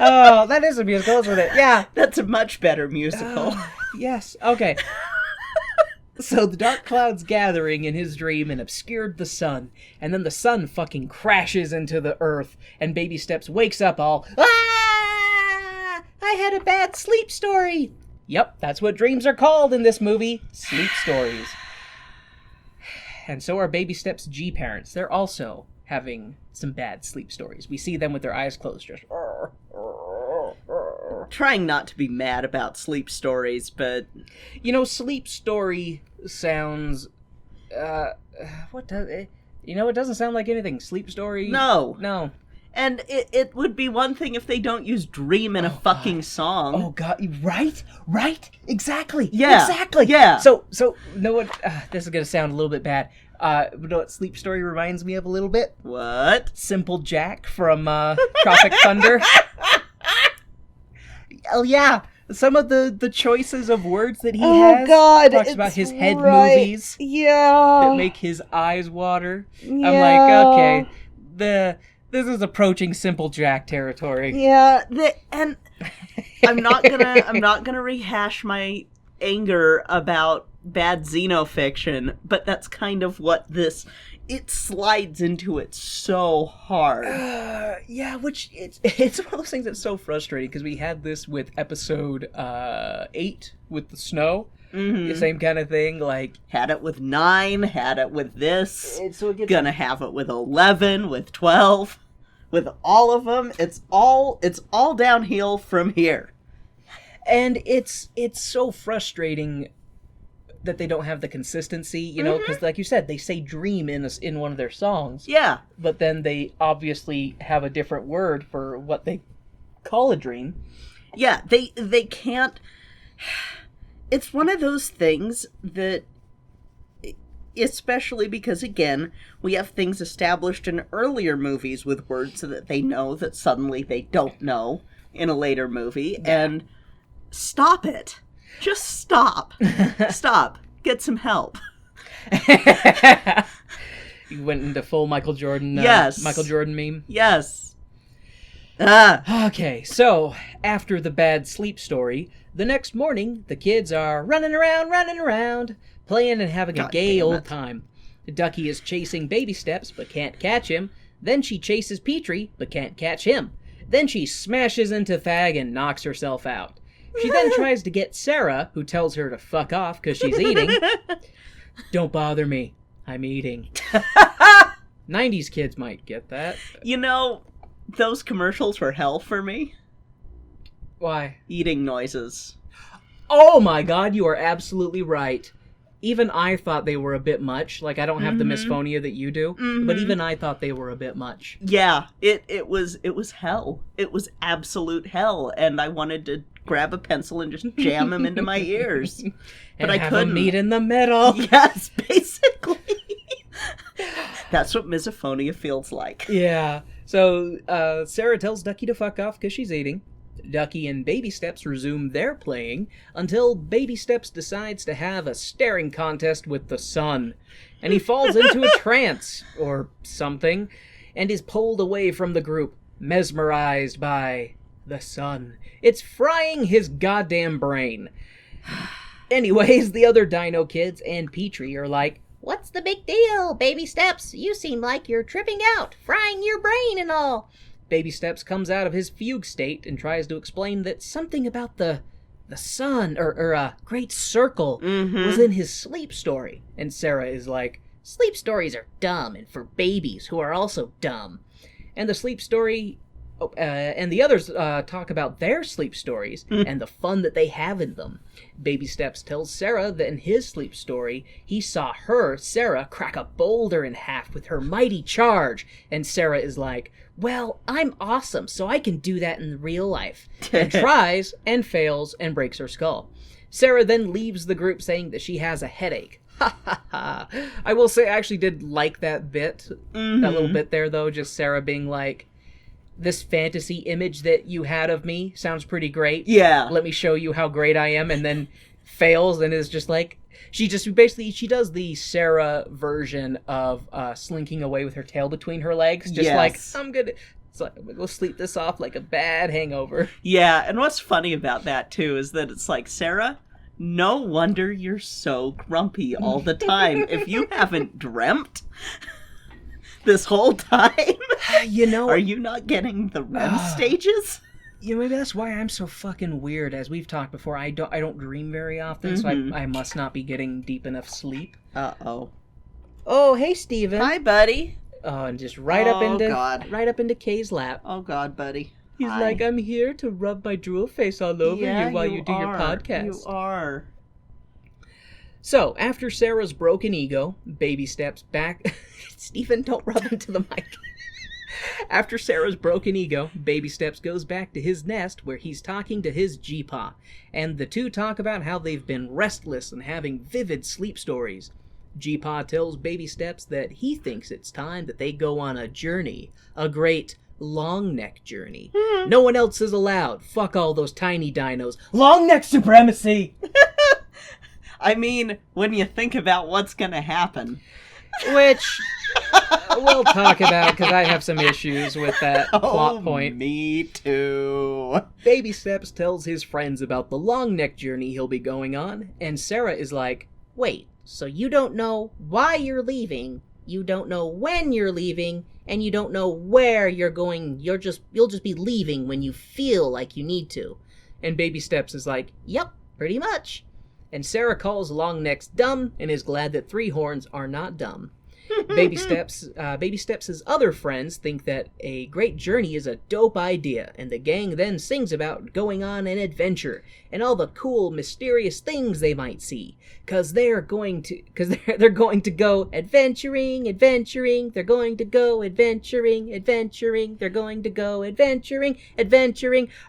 Oh, that is a musical, isn't it? Yeah. That's a much better musical. Yes. Okay. So the dark clouds gathering in his dream and obscured the sun, and then the sun fucking crashes into the earth, and Baby Steps wakes up all, "Ah! I had a bad sleep story." Yep, that's what dreams are called in this movie. Sleep stories. And so are Baby Steps' G-parents. They're also having some bad sleep stories. We see them with their eyes closed, just... Trying not to be mad about sleep stories, but... You know, sleep story sounds... what does it... You know, it doesn't sound like anything. Sleep story... No. And it would be one thing if they don't use dream in a fucking song. Oh, God. Right? Exactly. Yeah. Exactly. Yeah. So, you know what? This is going to sound a little bit bad. You know what sleep story reminds me of a little bit? What? Simple Jack from Tropic Thunder. Oh, yeah. Some of the choices of words that he has. God, talks about his head right. movies. Yeah. That make his eyes water. Yeah. I'm like, okay, this is approaching Simple Jack territory. Yeah. And I'm not gonna rehash my anger about bad xenofiction, but that's kind of what it slides into it so hard. Yeah, which it's one of those things that's so frustrating, because we had this with episode 8 with the snow. Mm-hmm. The same kind of thing, like... Had it with 9, had it with this, So it gets... gonna have it with 11, with 12, with all of them. It's all downhill from here. And it's so frustrating that they don't have the consistency, you know, because like you said, they say dream in one of their songs. Yeah. But then they obviously have a different word for what they call a dream. Yeah, they can't... It's one of those things that, especially because, again, we have things established in earlier movies with words that they know that suddenly they don't know in a later movie, and stop it. Just stop. Stop. Get some help. You went into full Michael Jordan Yes. Michael Jordan meme? Yes. Okay, so, after the bad sleep story, the next morning, the kids are running around, playing and having a gay old time. Ducky is chasing Baby Steps, but can't catch him. Then she chases Petrie, but can't catch him. Then she smashes into Thag and knocks herself out. She then tries to get Sarah, who tells her to fuck off because she's eating. Don't bother me. I'm eating. 90s kids might get that. You know, those commercials were hell for me. Why? Eating noises. Oh my God, you are absolutely right. Even I thought they were a bit much. Like, I don't have the misphonia that you do, but even I thought they were a bit much. Yeah, it was hell. It was absolute hell, and I wanted to grab a pencil and just jam them into my ears. But I couldn't. Meet in the middle. Yes, basically. That's what misophonia feels like. Yeah. So, Sarah tells Ducky to fuck off because she's eating. Ducky and Baby Steps resume their playing until Baby Steps decides to have a staring contest with the sun. And he falls into a trance, or something, and is pulled away from the group, mesmerized by the sun. It's frying his goddamn brain. Anyways, the other Dino kids and Petrie are like, What's the big deal, Baby Steps? You seem like you're tripping out, frying your brain and all. Baby Steps comes out of his fugue state and tries to explain that something about the sun, or a great circle, was in his sleep story. And Sarah is like, Sleep stories are dumb and for babies who are also dumb. and the sleep story And the others talk about their sleep stories and the fun that they have in them. Baby Steps tells Sarah that in his sleep story, he saw her, Sarah, crack a boulder in half with her mighty charge. And Sarah is like, well, I'm awesome, so I can do that in real life. And tries and fails and breaks her skull. Sarah then leaves the group saying that she has a headache. Ha ha ha. I will say I actually did like that bit, that little bit there though, just Sarah being like, this fantasy image that you had of me sounds pretty great. Yeah. Let me show you how great I am, and then fails and is just like, she does the Sarah version of slinking away with her tail between her legs, just like, I'm gonna go sleep this off like a bad hangover. Yeah, and what's funny about that too is that it's like, Sarah, no wonder you're so grumpy all the time. If you haven't dreamt this whole time, are you not getting the REM stages? Maybe that's why I'm so fucking weird. As we've talked before, I don't dream very often, so I must not be getting deep enough sleep. Uh-oh. Oh, hey, Steven. Hi, buddy. Oh, and just right up into Kay's lap. Oh, God, buddy. He's like, I'm here to rub my drool face all over you while you do your podcast. You are. So, after Sarah's broken ego, Baby Steps back... Stephen, don't rub into the mic. After Sarah's broken ego, Baby Steps goes back to his nest where he's talking to his G-Pa, and the two talk about how they've been restless and having vivid sleep stories. G-Pa tells Baby Steps that he thinks it's time that they go on a journey, a great Longneck journey. No one else is allowed. Fuck all those tiny dinos. Longneck supremacy! I mean, when you think about what's gonna happen. Which we'll talk about, because I have some issues with that plot point. Me too. Baby Steps tells his friends about the Longneck journey he'll be going on, and Sarah is like, wait, so you don't know why you're leaving, you don't know when you're leaving, and you don't know where you're going, you'll just be leaving when you feel like you need to. And Baby Steps is like, yep, pretty much. And Sarah calls Longnecks dumb and is glad that Three Horns are not dumb. Baby Steps' other friends think that a great journey is a dope idea, and the gang then sings about going on an adventure and all the cool, mysterious things they might see, cause they're going to go adventuring. They're going to go adventuring.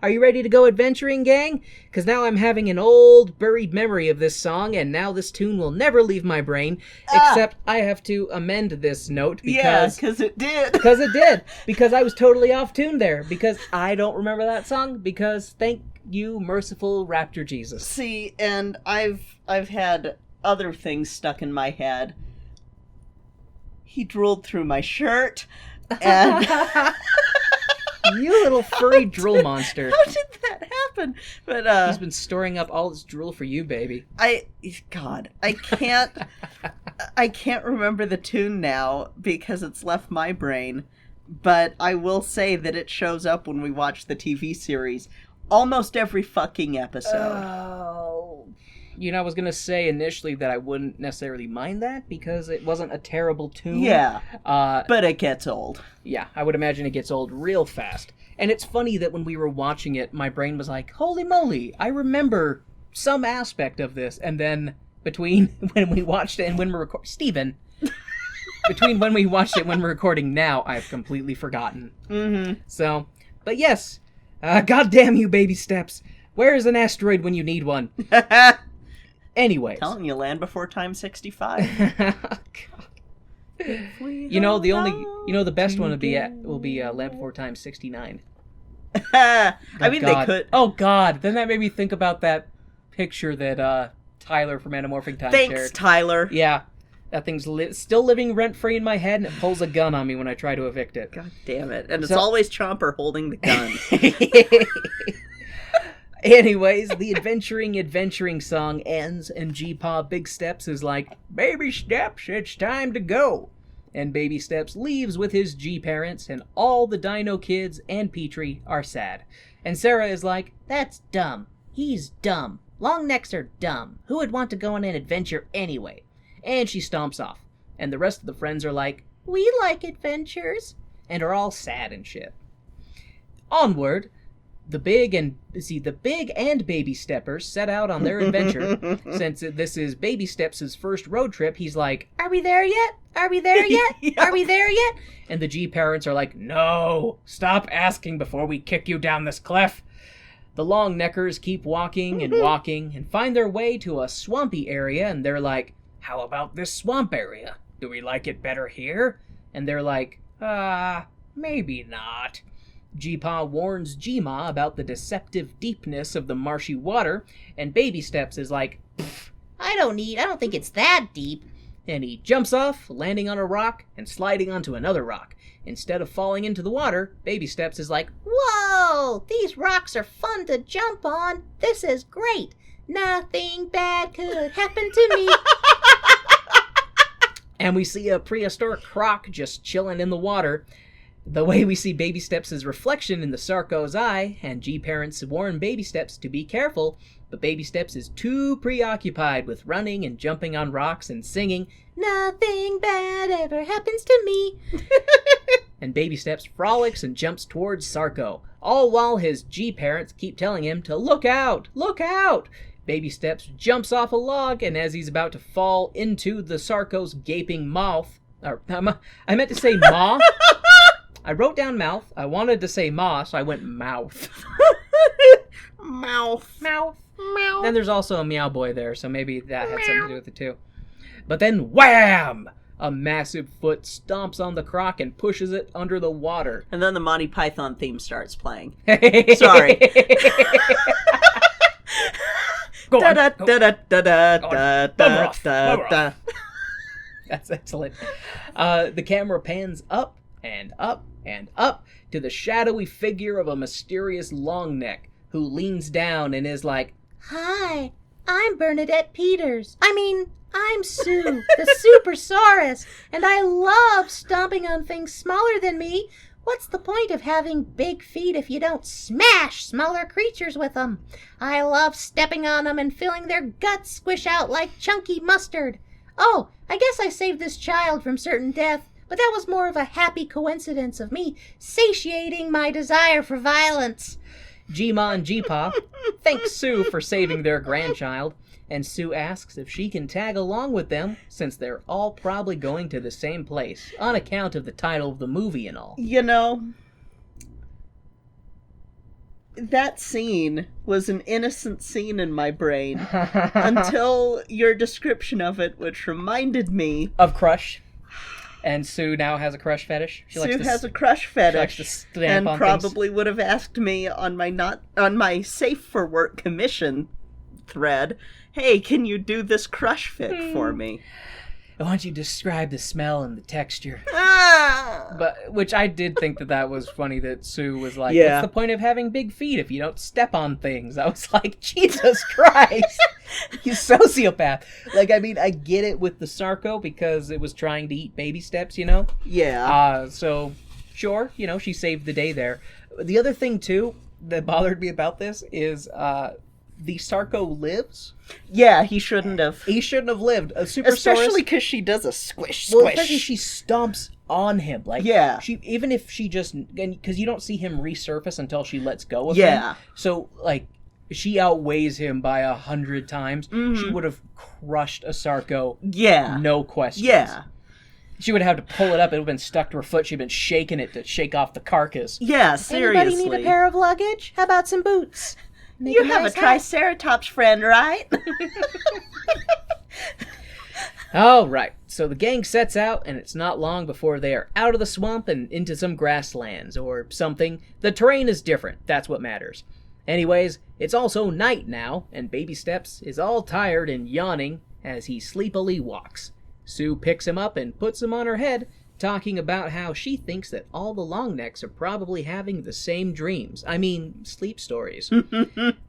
Are you ready to go adventuring, gang? Cause now I'm having an old buried memory of this song, and now this tune will never leave my brain, except I have to amend this note because it did. Because I was totally off tune there, because I don't remember that song, because thank you, merciful Raptor Jesus. See, and I've had other things stuck in my head. He drooled through my shirt, and you little furry drool monster. How did that happen? But he's been storing up all this drool for you, baby. I can't remember the tune now because it's left my brain, but I will say that it shows up when we watch the TV series almost every fucking episode. Oh. I was going to say initially that I wouldn't necessarily mind that because it wasn't a terrible tune. Yeah, but it gets old. Yeah, I would imagine it gets old real fast. And it's funny that when we were watching it, my brain was like, holy moly, I remember some aspect of this. And then between when we watched it and when we're recording... Steven! Between when we watched it and when we're recording now, I've completely forgotten. Mm-hmm. So, but yes, God damn you, Baby Steps. Where is an asteroid when you need one? Anyways. Telling you, Land Before Time 65. The best one will be Land Before Time 69. They could. Oh God, then that made me think about that picture that Tyler from Anamorphic Time shared. Thanks, Tyler. Yeah, that thing's still living rent-free in my head, and it pulls a gun on me when I try to evict it. God damn it. And it's always Chomper holding the gun. Anyways, the adventuring song ends, and G-Pa Big Steps is like, Baby Steps, it's time to go. And Baby Steps leaves with his G-parents, and all the Dino kids and Petrie are sad. And Sarah is like, that's dumb. He's dumb. Longnecks are dumb. Who would want to go on an adventure anyway? And she stomps off. And the rest of the friends are like, we like adventures. And are all sad and shit. Onward, the big and baby steppers set out on their adventure. Since this is Baby Steps' first road trip, he's like, "Are we there yet? Are we there yet? Are we there yet?" And the G parents are like, "No, stop asking before we kick you down this cliff." The Longneckers keep walking and find their way to a swampy area, and they're like, "How about this swamp area? Do we like it better here?" And they're like, maybe not. G-Pa warns G-Ma about the deceptive deepness of the marshy water, and Baby Steps is like, I don't think it's that deep. and he jumps off, landing on a rock and sliding onto another rock. Instead of falling into the water, Baby Steps is like, Whoa! These rocks are fun to jump on. This is great. Nothing bad could happen to me. and we see a prehistoric croc just chilling in the water. The way we see Baby Steps' reflection in the Sarco's eye, and G-parents warn Baby Steps to be careful, but Baby Steps is too preoccupied with running and jumping on rocks and singing, Nothing bad ever happens to me. and Baby Steps frolics and jumps towards Sarco, all while his G-parents keep telling him to look out, look out! Baby Steps jumps off a log, and as he's about to fall into the Sarco's gaping mouth, I meant to say maw. I wrote down mouth. I wanted to say maw, so I went mouth. Mouth. Then there's also a meow boy there, so maybe that had something to do with it too. But then wham! A massive foot stomps on the croc and pushes it under the water. And then the Monty Python theme starts playing. Sorry. Go on. That's excellent. The camera pans up and up and up to the shadowy figure of a mysterious Longneck who leans down and is like, Hi, I'm Bernadette Peters. I'm Sue, the Supersaurus, and I love stomping on things smaller than me. What's the point of having big feet if you don't smash smaller creatures with them? I love stepping on them and feeling their guts squish out like chunky mustard. Oh, I guess I saved this child from certain death, but that was more of a happy coincidence of me satiating my desire for violence. G-Ma and G-Pa thank Sue for saving their grandchild, and Sue asks if she can tag along with them since they're all probably going to the same place, on account of the title of the movie and all. You know, that scene was an innocent scene in my brain until your description of it, which reminded me of Crush. And Sue now has a crush fetish. Sue has a crush fetish, she likes to stamp and on probably would have asked me on my safe for work commission thread, hey, can you do this crush fit for me? I want you to describe the smell and the texture. Ah! But which I did think that was funny that Sue was like, Yeah. What's the point of having big feet if you don't step on things? I was like, Jesus Christ, you sociopath. Like, I get it with the Sarco because it was trying to eat Baby Steps, Yeah. So, sure, she saved the day there. The other thing, too, that bothered me about this is the Sarco lives. Yeah, he shouldn't have. He shouldn't have lived. A Supersaurus, especially because she does a squish. well, especially she stomps on him. Like, yeah. Even if she just, because you don't see him resurface until she lets go of Yeah. him. So, like, she outweighs him by 100 times. Mm-hmm. She would have crushed a Sarco. Yeah. No questions. Yeah. She would have had to pull it up. It would have been stuck to her foot. She'd been shaking it to shake off the carcass. Yeah, seriously. Anybody need a pair of luggage? How about some boots? Make You a have nice a hat. Triceratops friend, right? All right, so the gang sets out, and it's not long before they are out of the swamp and into some grasslands or something. The terrain is different. That's what matters. Anyways, it's also night now, and Baby Steps is all tired and yawning as he sleepily walks. Sue picks him up and puts him on her head, talking about how she thinks that all the Longnecks are probably having the same dreams. Sleep stories.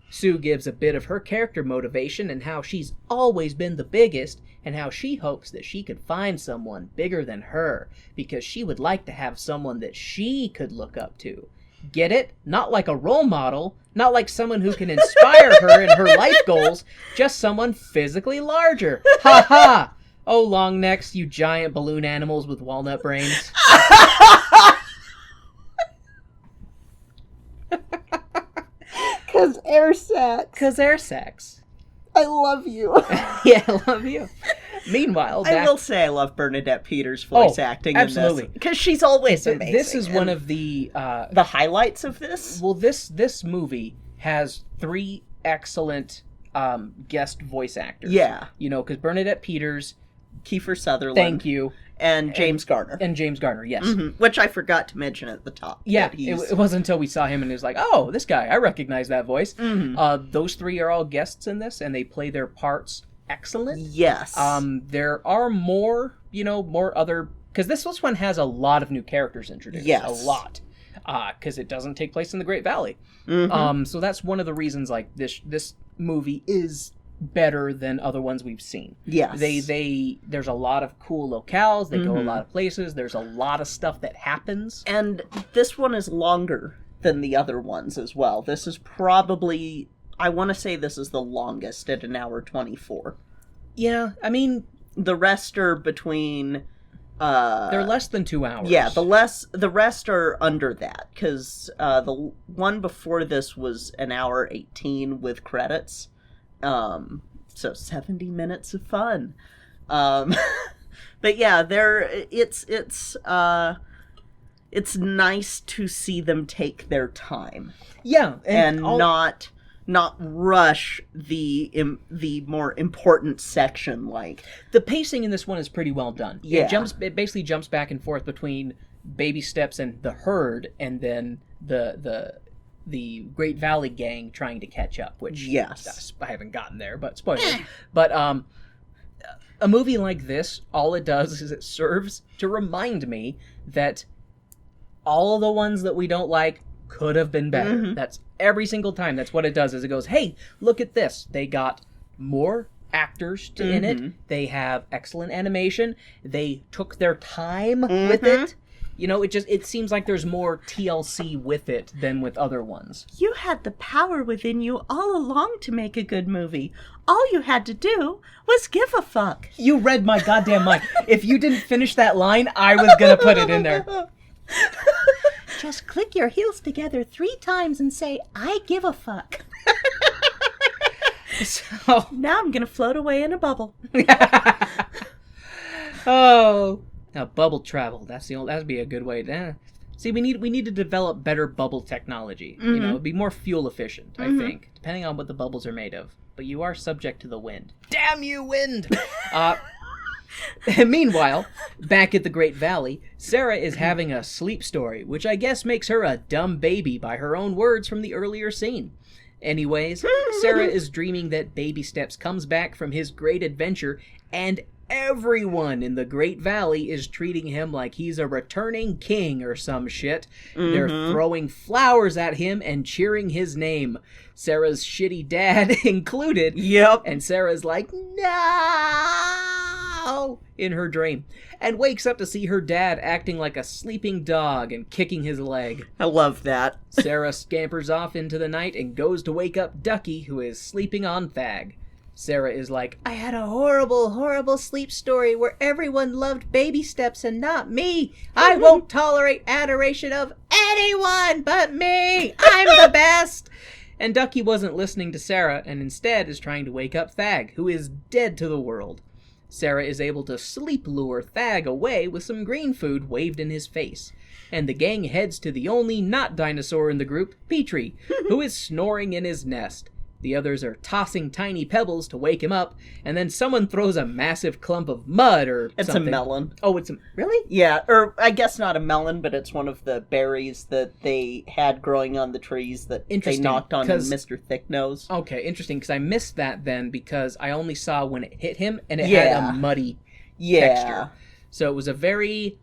Sue gives a bit of her character motivation and how she's always been the biggest, and how she hopes that she could find someone bigger than her, because she would like to have someone that she could look up to. Get it? Not like a role model, not like someone who can inspire her in her life goals, just someone physically larger. Ha ha! Oh, Longnecks, you giant balloon animals with walnut brains. air sacs. Because air sacs. I love you. Yeah, I love you. Meanwhile, I will say I love Bernadette Peters' voice acting absolutely. in this. Because she's always amazing. This is one of the highlights of this. Well, this movie has 3 excellent guest voice actors. Yeah. You know, because Bernadette Peters... Kiefer Sutherland. Thank you. And James Garner. And James Garner, yes. Mm-hmm. Which I forgot to mention at the top. Yeah, it wasn't until we saw him and it was like, oh, this guy, I recognize that voice. Mm-hmm. Those 3 are all guests in this, and they play their parts excellent. Yes. There are more other... Because this one has a lot of new characters introduced. Yes. A lot. Because it doesn't take place in the Great Valley. Mm-hmm. So that's one of the reasons, like, this movie is better than other ones we've seen. Yes. There's a lot of cool locales, they go a lot of places, there's a lot of stuff that happens. And this one is longer than the other ones as well. This is probably, I want to say this is the longest at 1:24. Yeah, I mean... The rest are between... they're less than 2 hours. Yeah, the rest are under that, because the one before this was 1:18 with credits. So 70 minutes of fun. But yeah, it's nice to see them take their time. Yeah, and not rush the more important section. Like the pacing in this one is pretty well done. Yeah. It basically jumps back and forth between baby steps and the herd, and then the Great Valley gang trying to catch up, which yes, I haven't gotten there, but spoilers. But a movie like this, all it does is it serves to remind me that all of the ones that we don't like could have been better. Mm-hmm. That's every single time. That's what it does. Is it goes, hey, look at this. They got more actors in it. They have excellent animation. They took their time with it. You know, it seems like there's more TLC with it than with other ones. You had the power within you all along to make a good movie. All you had to do was give a fuck. You read my goddamn mind. If you didn't finish that line, I was gonna put it in there. Just click your heels together 3 times and say, I give a fuck. So now I'm gonna float away in a bubble. Oh. Now, bubble travel. That'd be a good way to... See, we need to develop better bubble technology. You know, it'd be more fuel efficient, I think, depending on what the bubbles are made of. But you are subject to the wind. Damn you, wind! Meanwhile, back at the Great Valley, Sarah is having a sleep story, which I guess makes her a dumb baby by her own words from the earlier scene. Anyways, Sarah is dreaming that Baby Steps comes back from his great adventure, and everyone in the Great Valley is treating him like he's a returning king or some shit. They're throwing flowers at him and cheering his name. Sarah's shitty dad included. Yep. And Sarah's like, no! In her dream. And wakes up to see her dad acting like a sleeping dog and kicking his leg. I love that. Sarah scampers off into the night and goes to wake up Ducky, who is sleeping on Thag. Sarah is like, I had a horrible, horrible sleep story where everyone loved Baby Steps and not me. I won't tolerate adoration of anyone but me. I'm the best. And Ducky wasn't listening to Sarah and instead is trying to wake up Thag, who is dead to the world. Sarah is able to sleep lure Thag away with some green food waved in his face. And the gang heads to the only not dinosaur in the group, Petrie, who is snoring in his nest. The others are tossing tiny pebbles to wake him up, and then someone throws a massive clump of mud or It's something. a melon. Oh, it's a... Really? Yeah, or I guess not a melon, but it's one of the berries that they had growing on the trees that they Interesting, knocked on 'cause- Mr. Thicknose. Okay, interesting, because I missed that then because I only saw when it hit him, and it had a muddy texture. So it was a very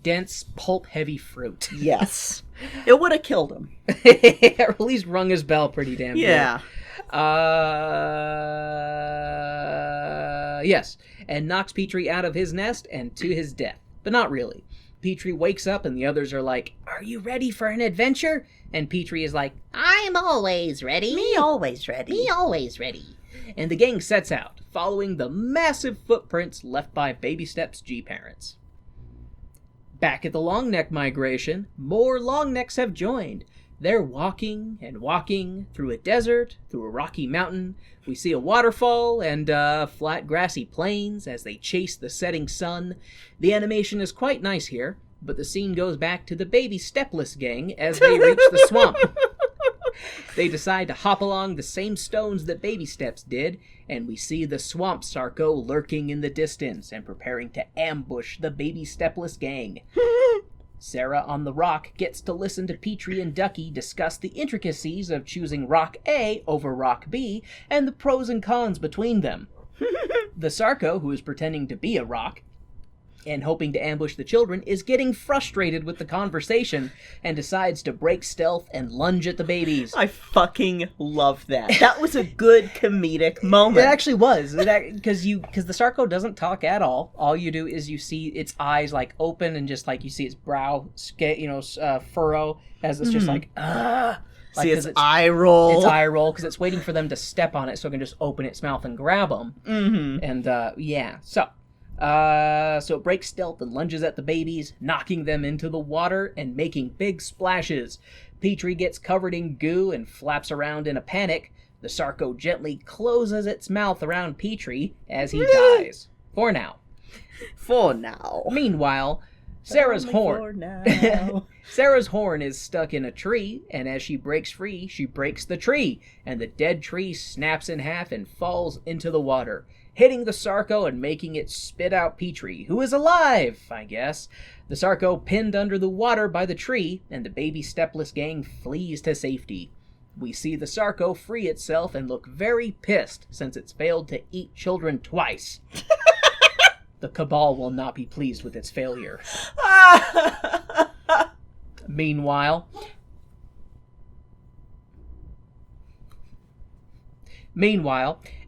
dense, pulp-heavy fruit. Yes. It would have killed him. Or at least rung his bell pretty damn Yeah. good. Yes, and knocks Petrie out of his nest and to his death. But not really. Petrie wakes up and the others are like, are you ready for an adventure? And Petrie is like, I'm always ready. Me always ready. Me always ready. and the gang sets out, following the massive footprints left by Baby Step's G-parents. Back at the Longneck Migration, more Longnecks have joined. They're walking and walking through a desert, through a rocky mountain. We see a waterfall and flat grassy plains as they chase the setting sun. The animation is quite nice here, but the scene goes back to the baby stepless gang as they reach the swamp. They decide to hop along the same stones that Baby Steps did, and we see the swamp Sarco lurking in the distance and preparing to ambush the Baby Stepless gang. Sarah on the rock gets to listen to Petrie and Ducky discuss the intricacies of choosing rock A over rock B and the pros and cons between them. The Sarco, who is pretending to be a rock and hoping to ambush the children, is getting frustrated with the conversation and decides to break stealth and lunge at the babies. I fucking love that. That was a good comedic moment. It actually was, because the Sarco doesn't talk at all. All you do is you see its eyes like open and just like you see its brow, furrow as it's just like see its eye roll. Its eye roll because it's waiting for them to step on it so it can just open its mouth and grab them. Mm-hmm. And so it breaks stealth and lunges at the babies, knocking them into the water and making big splashes. Petrie gets covered in goo and flaps around in a panic. The Sarco gently closes its mouth around Petrie as he dies. For now. Meanwhile, Sarah's horn is stuck in a tree, and as she breaks free, she breaks the tree, and the dead tree snaps in half and falls into the water, hitting the Sarco and making it spit out Petrie, who is alive, I guess. The Sarco pinned under the water by the tree, and the baby stepless gang flees to safety. We see the Sarco free itself and look very pissed since it's failed to eat children twice. The Cabal will not be pleased with its failure. Meanwhile,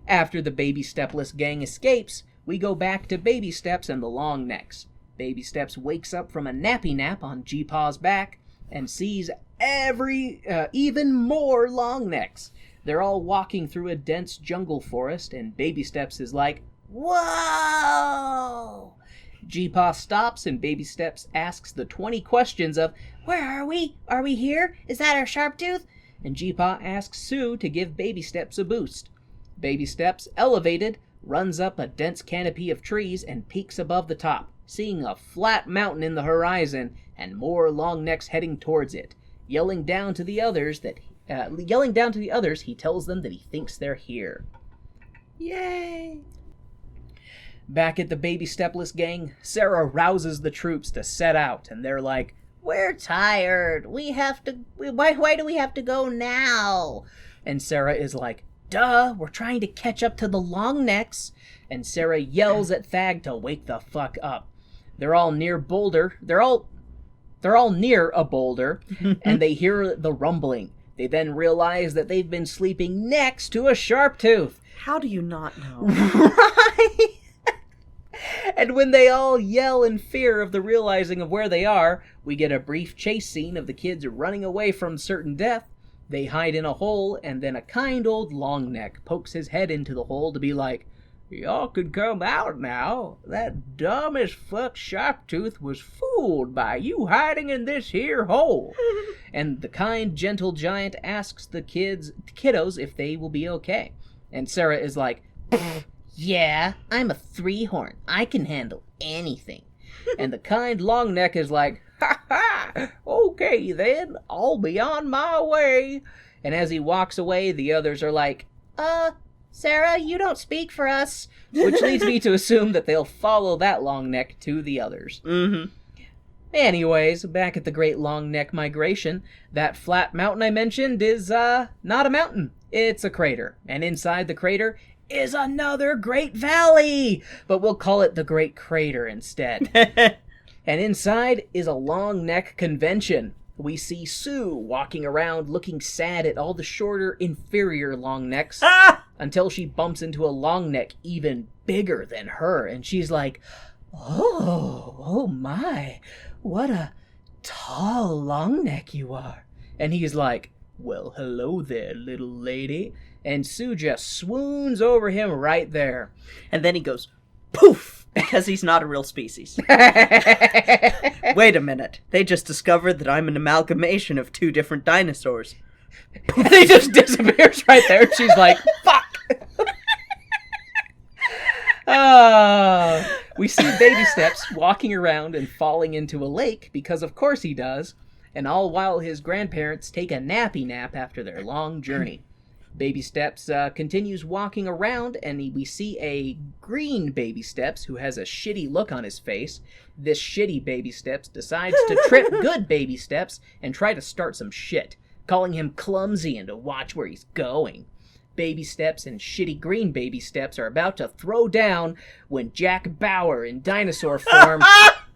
after the Baby Stepless gang escapes, we go back to Baby Steps and the Longnecks. Baby Steps wakes up from a nappy nap on G-Paw's back and sees even more Longnecks. They're all walking through a dense jungle forest, and Baby Steps is like, "Whoa!" G-Paw stops, and Baby Steps asks the 20 questions of, "Where are we? Are we here? Is that our Sharptooth?" And G-Paw asks Sue to give Baby Steps a boost. Baby Steps, elevated, runs up a dense canopy of trees and peeks above the top, seeing a flat mountain in the horizon and more Longnecks heading towards it. Yelling down to the others, he tells them that he thinks they're here. Yay! Back at the Baby Stepless gang, Sarah rouses the troops to set out, and they're like, "We're tired. Why do we have to go now?" And Sarah is like, "Duh, we're trying to catch up to the Longnecks." And Sarah yells at Thag to wake the fuck up. They're all near a boulder, and they hear the rumbling. They then realize that they've been sleeping next to a Sharptooth. How do you not know? Right? And when they all yell in fear of the realizing of where they are, we get a brief chase scene of the kids running away from certain death. They hide in a hole, and then a kind old Longneck pokes his head into the hole to be like, "Y'all could come out now. That dumb as fuck Sharptooth was fooled by you hiding in this here hole." And the kind, gentle giant asks the kiddos if they will be okay. And Sarah is like, "Yeah, I'm a 3-horn. I can handle anything." And the kind Longneck is like, "Ha ha! Okay then, I'll be on my way." And as he walks away, the others are like, Sarah, you don't speak for us." Which leads me to assume that they'll follow that Longneck to the others. Mm-hmm. Anyways, back at the Great Longneck Migration, that flat mountain I mentioned is, not a mountain. It's a crater. And inside the crater is another great valley! But we'll call it the Great Crater instead. And inside is a Longneck convention. We see Sue walking around looking sad at all the shorter, inferior Longnecks until she bumps into a Longneck even bigger than her, and she's like, oh my, what a tall Longneck you are." And he's like, "Well, hello there, little lady." And Sue just swoons over him right there. And then he goes, poof! Because he's not a real species. Wait a minute. They just discovered that I'm an amalgamation of 2 different dinosaurs. And he just disappears right there. She's like, fuck! We see Baby Steps walking around and falling into a lake, because of course he does, and all while his grandparents take a nappy nap after their long journey. Baby Steps continues walking around, and we see a green Baby Steps who has a shitty look on his face. This shitty Baby Steps decides to trip good Baby Steps and try to start some shit, calling him clumsy and to watch where he's going. Baby Steps and shitty green Baby Steps are about to throw down when Jack Bauer in dinosaur form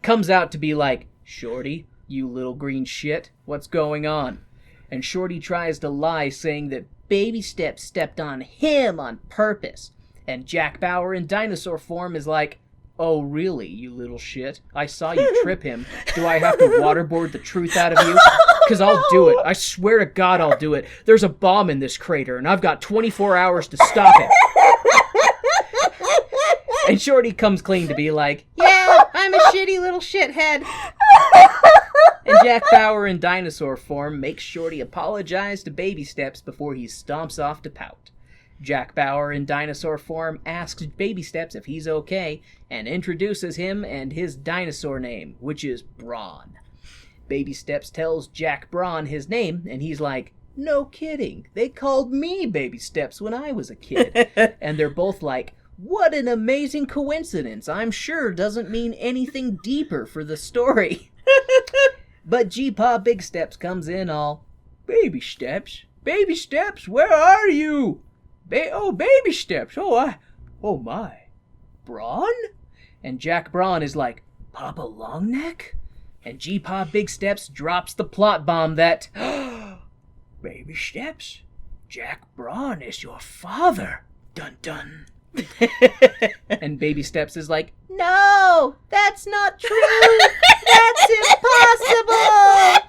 comes out to be like, Shorty, you little green shit, what's going on? And Shorty tries to lie, saying that Baby Steps stepped on him on purpose. And Jack Bauer in dinosaur form is like, oh really, you little shit? I saw you trip him. Do I have to waterboard the truth out of you? Because I'll do it. I swear to God I'll do it. There's a bomb in this crater, and I've got 24 hours to stop it. And Shorty comes clean to be like, Yeah, I'm a shitty little shithead. and Jack Bauer in dinosaur form makes Shorty apologize to Baby Steps before he stomps off to pout. Jack Bauer in dinosaur form asks Baby Steps if he's okay and introduces him and his dinosaur name, which is Brawn. Baby Steps tells Jack Brawn his name, and he's like, no kidding, they called me Baby Steps when I was a kid. And they're both like, what an amazing coincidence. I'm sure doesn't mean anything deeper for the story. But G-Pa Big Steps comes in all, Baby Steps, where are you? Baby Steps, oh my, Brawn? And Jack Brawn is like, Papa Longneck? And G-Pa Big Steps drops the plot bomb that, Baby Steps, Jack Brawn is your father. Dun dun. And Baby Steps is like, No, that's not true. That's impossible.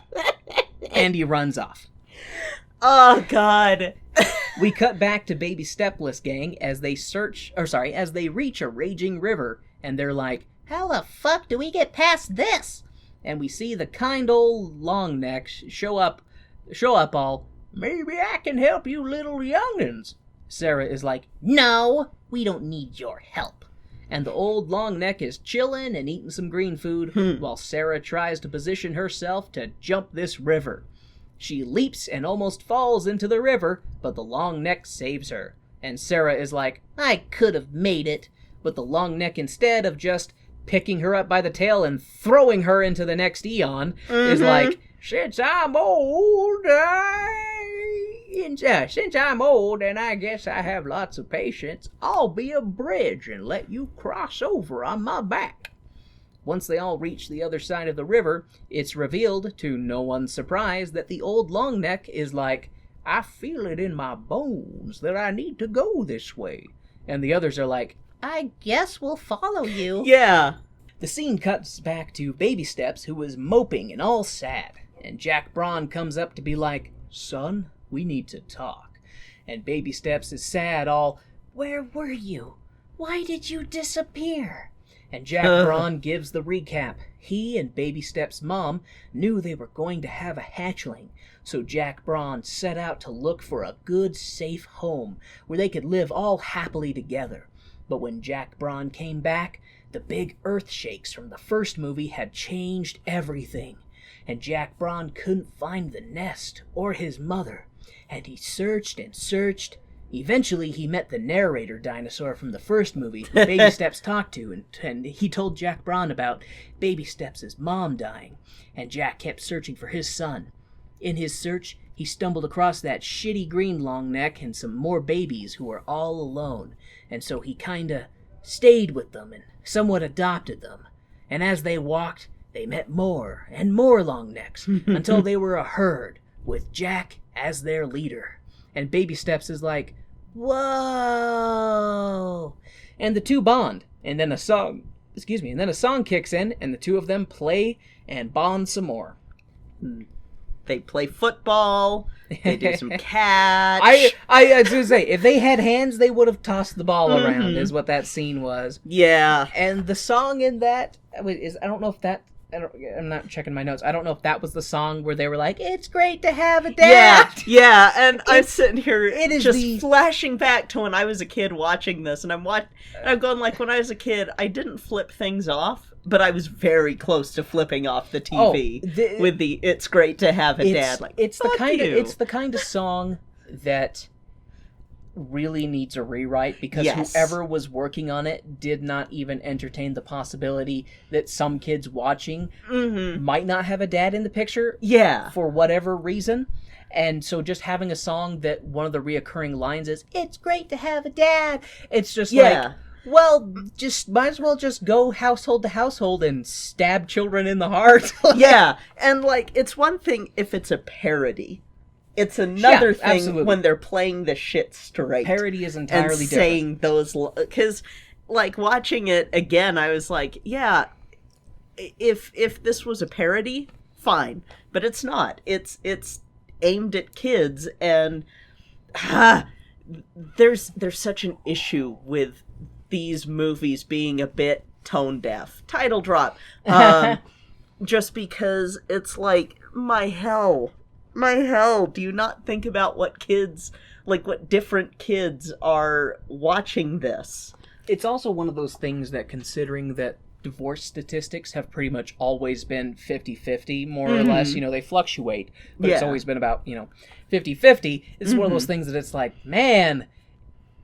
and he runs off. Oh, God. We cut back to Baby Stepless gang as they reach a raging river, and they're like, How the fuck do we get past this? and we see the kind old Longnecks show up all, maybe I can help you little young'uns. Sarah is like, No, we don't need your help. and the old Longneck is chillin' and eating some green food while Sarah tries to position herself to jump this river. She leaps and almost falls into the river, but the Longneck saves her. And Sarah is like, I could have made it. But the Longneck, instead of just picking her up by the tail and throwing her into the next eon, is like, since I'm old, and I guess I have lots of patience, I'll be a bridge and let you cross over on my back. Once they all reach the other side of the river, it's revealed, to no one's surprise, that the old Longneck is like, I feel it in my bones that I need to go this way. And the others are like, I guess we'll follow you. Yeah. The scene cuts back to Baby Steps, who is moping and all sad. And Jack Braun comes up to be like, Son, we need to talk. And Baby Steps is sad, all, Where were you? Why did you disappear? And Jack Braun gives the recap. He and Baby Steps' mom knew they were going to have a hatchling, so Jack Braun set out to look for a good, safe home where they could live all happily together. But when Jack Braun came back, the big earth shakes from the first movie had changed everything, and Jack Braun couldn't find the nest or his mother, and he searched and searched. Eventually, he met the narrator dinosaur from the first movie who Baby Steps talked to, and he told Jack Braun about Baby Steps' mom dying, and Jack kept searching for his son. In his search, he stumbled across that shitty green Longneck and some more babies who were all alone, and so he kinda stayed with them and somewhat adopted them. And as they walked, they met more and more Longnecks, until they were a herd, with Jack as their leader. And Baby Steps is like, whoa! And the two bond, and then a song kicks in, and the two of them play and bond some more. They play football. They do some catch. I was gonna say, if they had hands, they would have tossed the ball around. Is what that scene was. Yeah. And the song in that is, I don't know if that. I'm not checking my notes. I don't know if that was the song where they were like, "It's great to have a dad." Yeah. And I'm sitting here, is flashing back to when I was a kid watching this, and I'm going like, when I was a kid, I didn't flip things off, but I was very close to flipping off the TV with the "It's great to have a dad." Like, it's the kind of song that really needs a rewrite, because whoever was working on it did not even entertain the possibility that some kids watching might not have a dad in the picture for whatever reason. And so just having a song that one of the reoccurring lines is, "It's great to have a dad," it's just like, well, just might as well just go household to household and stab children in the heart. Yeah, and like, it's one thing if it's a parody. It's another thing when they're playing the shit straight. Parody is entirely different. Saying those, because, like, watching it again, I was like, yeah, if this was a parody, fine, but it's not. It's aimed at kids, and there's such an issue with these movies being a bit tone deaf. Title drop. Just because it's like, my hell, do you not think about what kids, like, what different kids are watching this? It's also one of those things that, considering that divorce statistics have pretty much always been 50-50, more or less, they fluctuate, but it's always been about, 50-50, it's one of those things that it's like, man,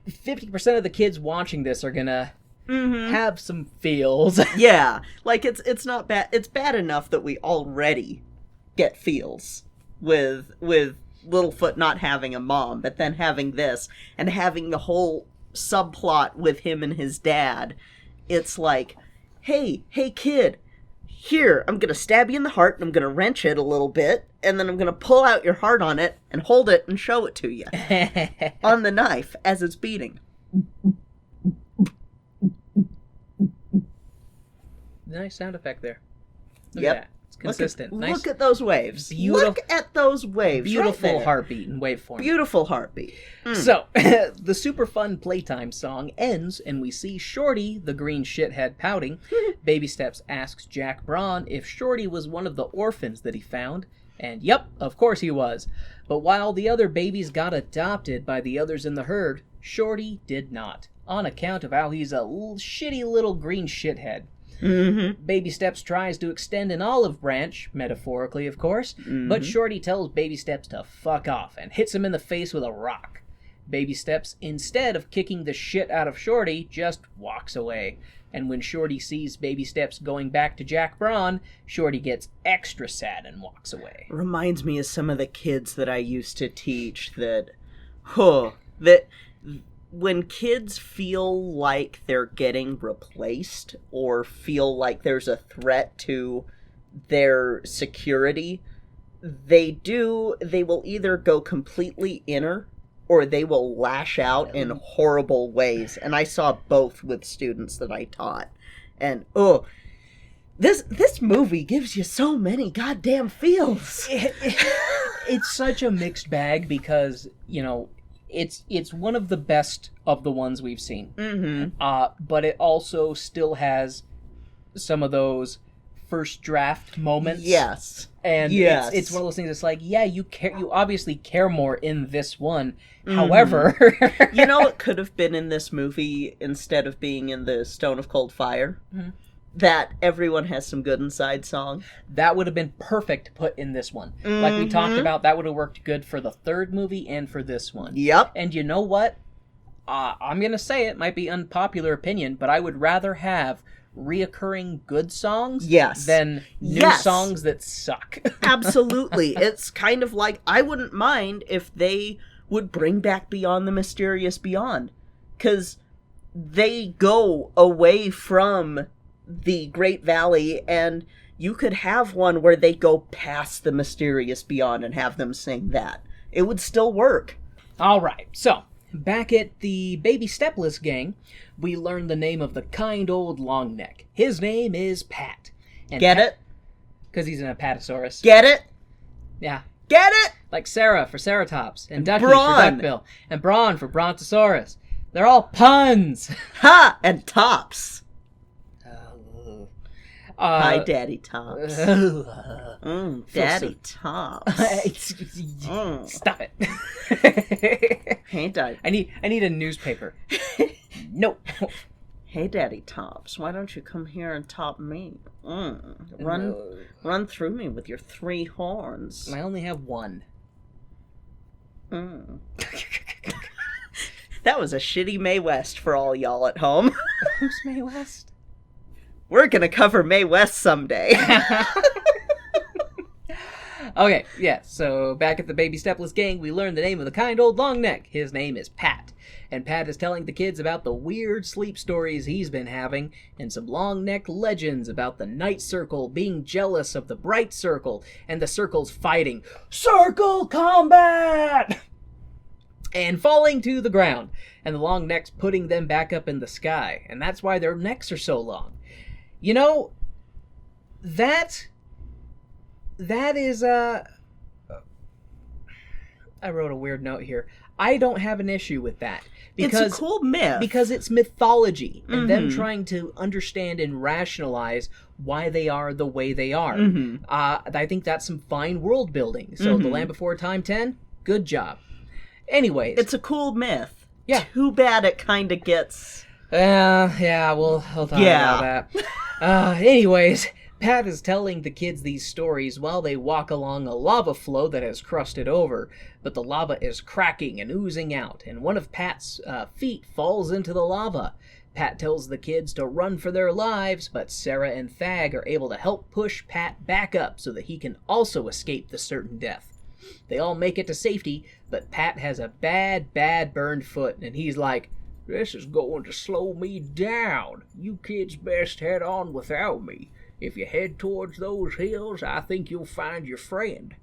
50% of the kids watching this are gonna have some feels. Yeah, like, it's not bad, it's bad enough that we already get feels with Littlefoot not having a mom, but then having this, and having the whole subplot with him and his dad. It's like, hey kid, here, I'm gonna stab you in the heart, and I'm gonna wrench it a little bit, and then I'm gonna pull out your heart on it, and hold it, and show it to you. On the knife, as it's beating. Nice sound effect there. Look Yep. at that. It's consistent. Look at those waves. Look at those waves. Beautiful right heartbeat and waveform. Beautiful heartbeat. So, the super fun playtime song ends, and we see Shorty, the green shithead, pouting. Baby Steps asks Jack Braun if Shorty was one of the orphans that he found. And yep, of course he was. But while the other babies got adopted by the others in the herd, Shorty did not, on account of how he's a shitty little green shithead. Baby Steps tries to extend an olive branch, metaphorically of course, but Shorty tells Baby Steps to fuck off and hits him in the face with a rock. Baby Steps, instead of kicking the shit out of Shorty, just walks away. And when Shorty sees Baby Steps going back to Jack Braun, Shorty gets extra sad and walks away. Reminds me of some of the kids that I used to teach that when kids feel like they're getting replaced or feel like there's a threat to their security, they will either go completely inner or they will lash out in horrible ways. And I saw both with students that I taught. And this movie gives you so many goddamn feels. It's such a mixed bag because, it's one of the best of the ones we've seen. But it also still has some of those first draft moments. Yes. And it's one of those things that's like, yeah, you obviously care more in this one. However, it could have been in this movie instead of being in the Stone of Cold Fire. That Everyone Has Some Good Inside song. That would have been perfect to put in this one. Like we talked about, that would have worked good for the third movie and for this one. Yep. And you know what? I'm going to say it might be unpopular opinion, but I would rather have reoccurring good songs than new songs that suck. Absolutely. It's kind of like, I wouldn't mind if they would bring back Beyond the Mysterious Beyond. Because they go away from the Great Valley, and you could have one where they go past the Mysterious Beyond and have them sing that. It would still work. All right, so back at the Baby Stepless gang, we learn the name of the kind old Longneck. His name is Pat. And Get it? Because he's an Apatosaurus. Get it? Yeah. Get it? Like Sarah for Ceratops, and Ducky for Brawn. Duckbill, and Brawn for Brontosaurus. They're all puns. Ha! And Tops. Uh, Hi, Daddy Tops. Daddy Tops. Stop it. Hey, Daddy. I need a newspaper. No. Hey, Daddy Tops. Why don't you come here and top me? Run through me with your 3 horns. I only have one. That was a shitty Mae West for all y'all at home. Who's Mae West? We're gonna cover Mae West someday. Okay, yeah, so back at the Baby Stepless gang, we learn the name of the kind old long neck. His name is Pat. And Pat is telling the kids about the weird sleep stories he's been having, and some long neck legends about the night circle being jealous of the bright circle, and the circles fighting circle combat! And falling to the ground, and the long necks putting them back up in the sky, and that's why their necks are so long. You know, that is, I wrote a weird note here. I don't have an issue with that. Because, it's a cool myth. Because it's mythology, and them trying to understand and rationalize why they are the way they are. I think that's some fine world building. So The Land Before Time 10, good job. Anyways. It's a cool myth. Yeah. Too bad it kind of gets... yeah, we'll talk about that. Anyways, Pat is telling the kids these stories while they walk along a lava flow that has crusted over, but the lava is cracking and oozing out, and one of Pat's feet falls into the lava. Pat tells the kids to run for their lives, but Sarah and Thag are able to help push Pat back up so that he can also escape the certain death. They all make it to safety, but Pat has a bad burned foot, and he's like, "This is going to slow me down. You kids best head on without me. If you head towards those hills, I think you'll find your friend."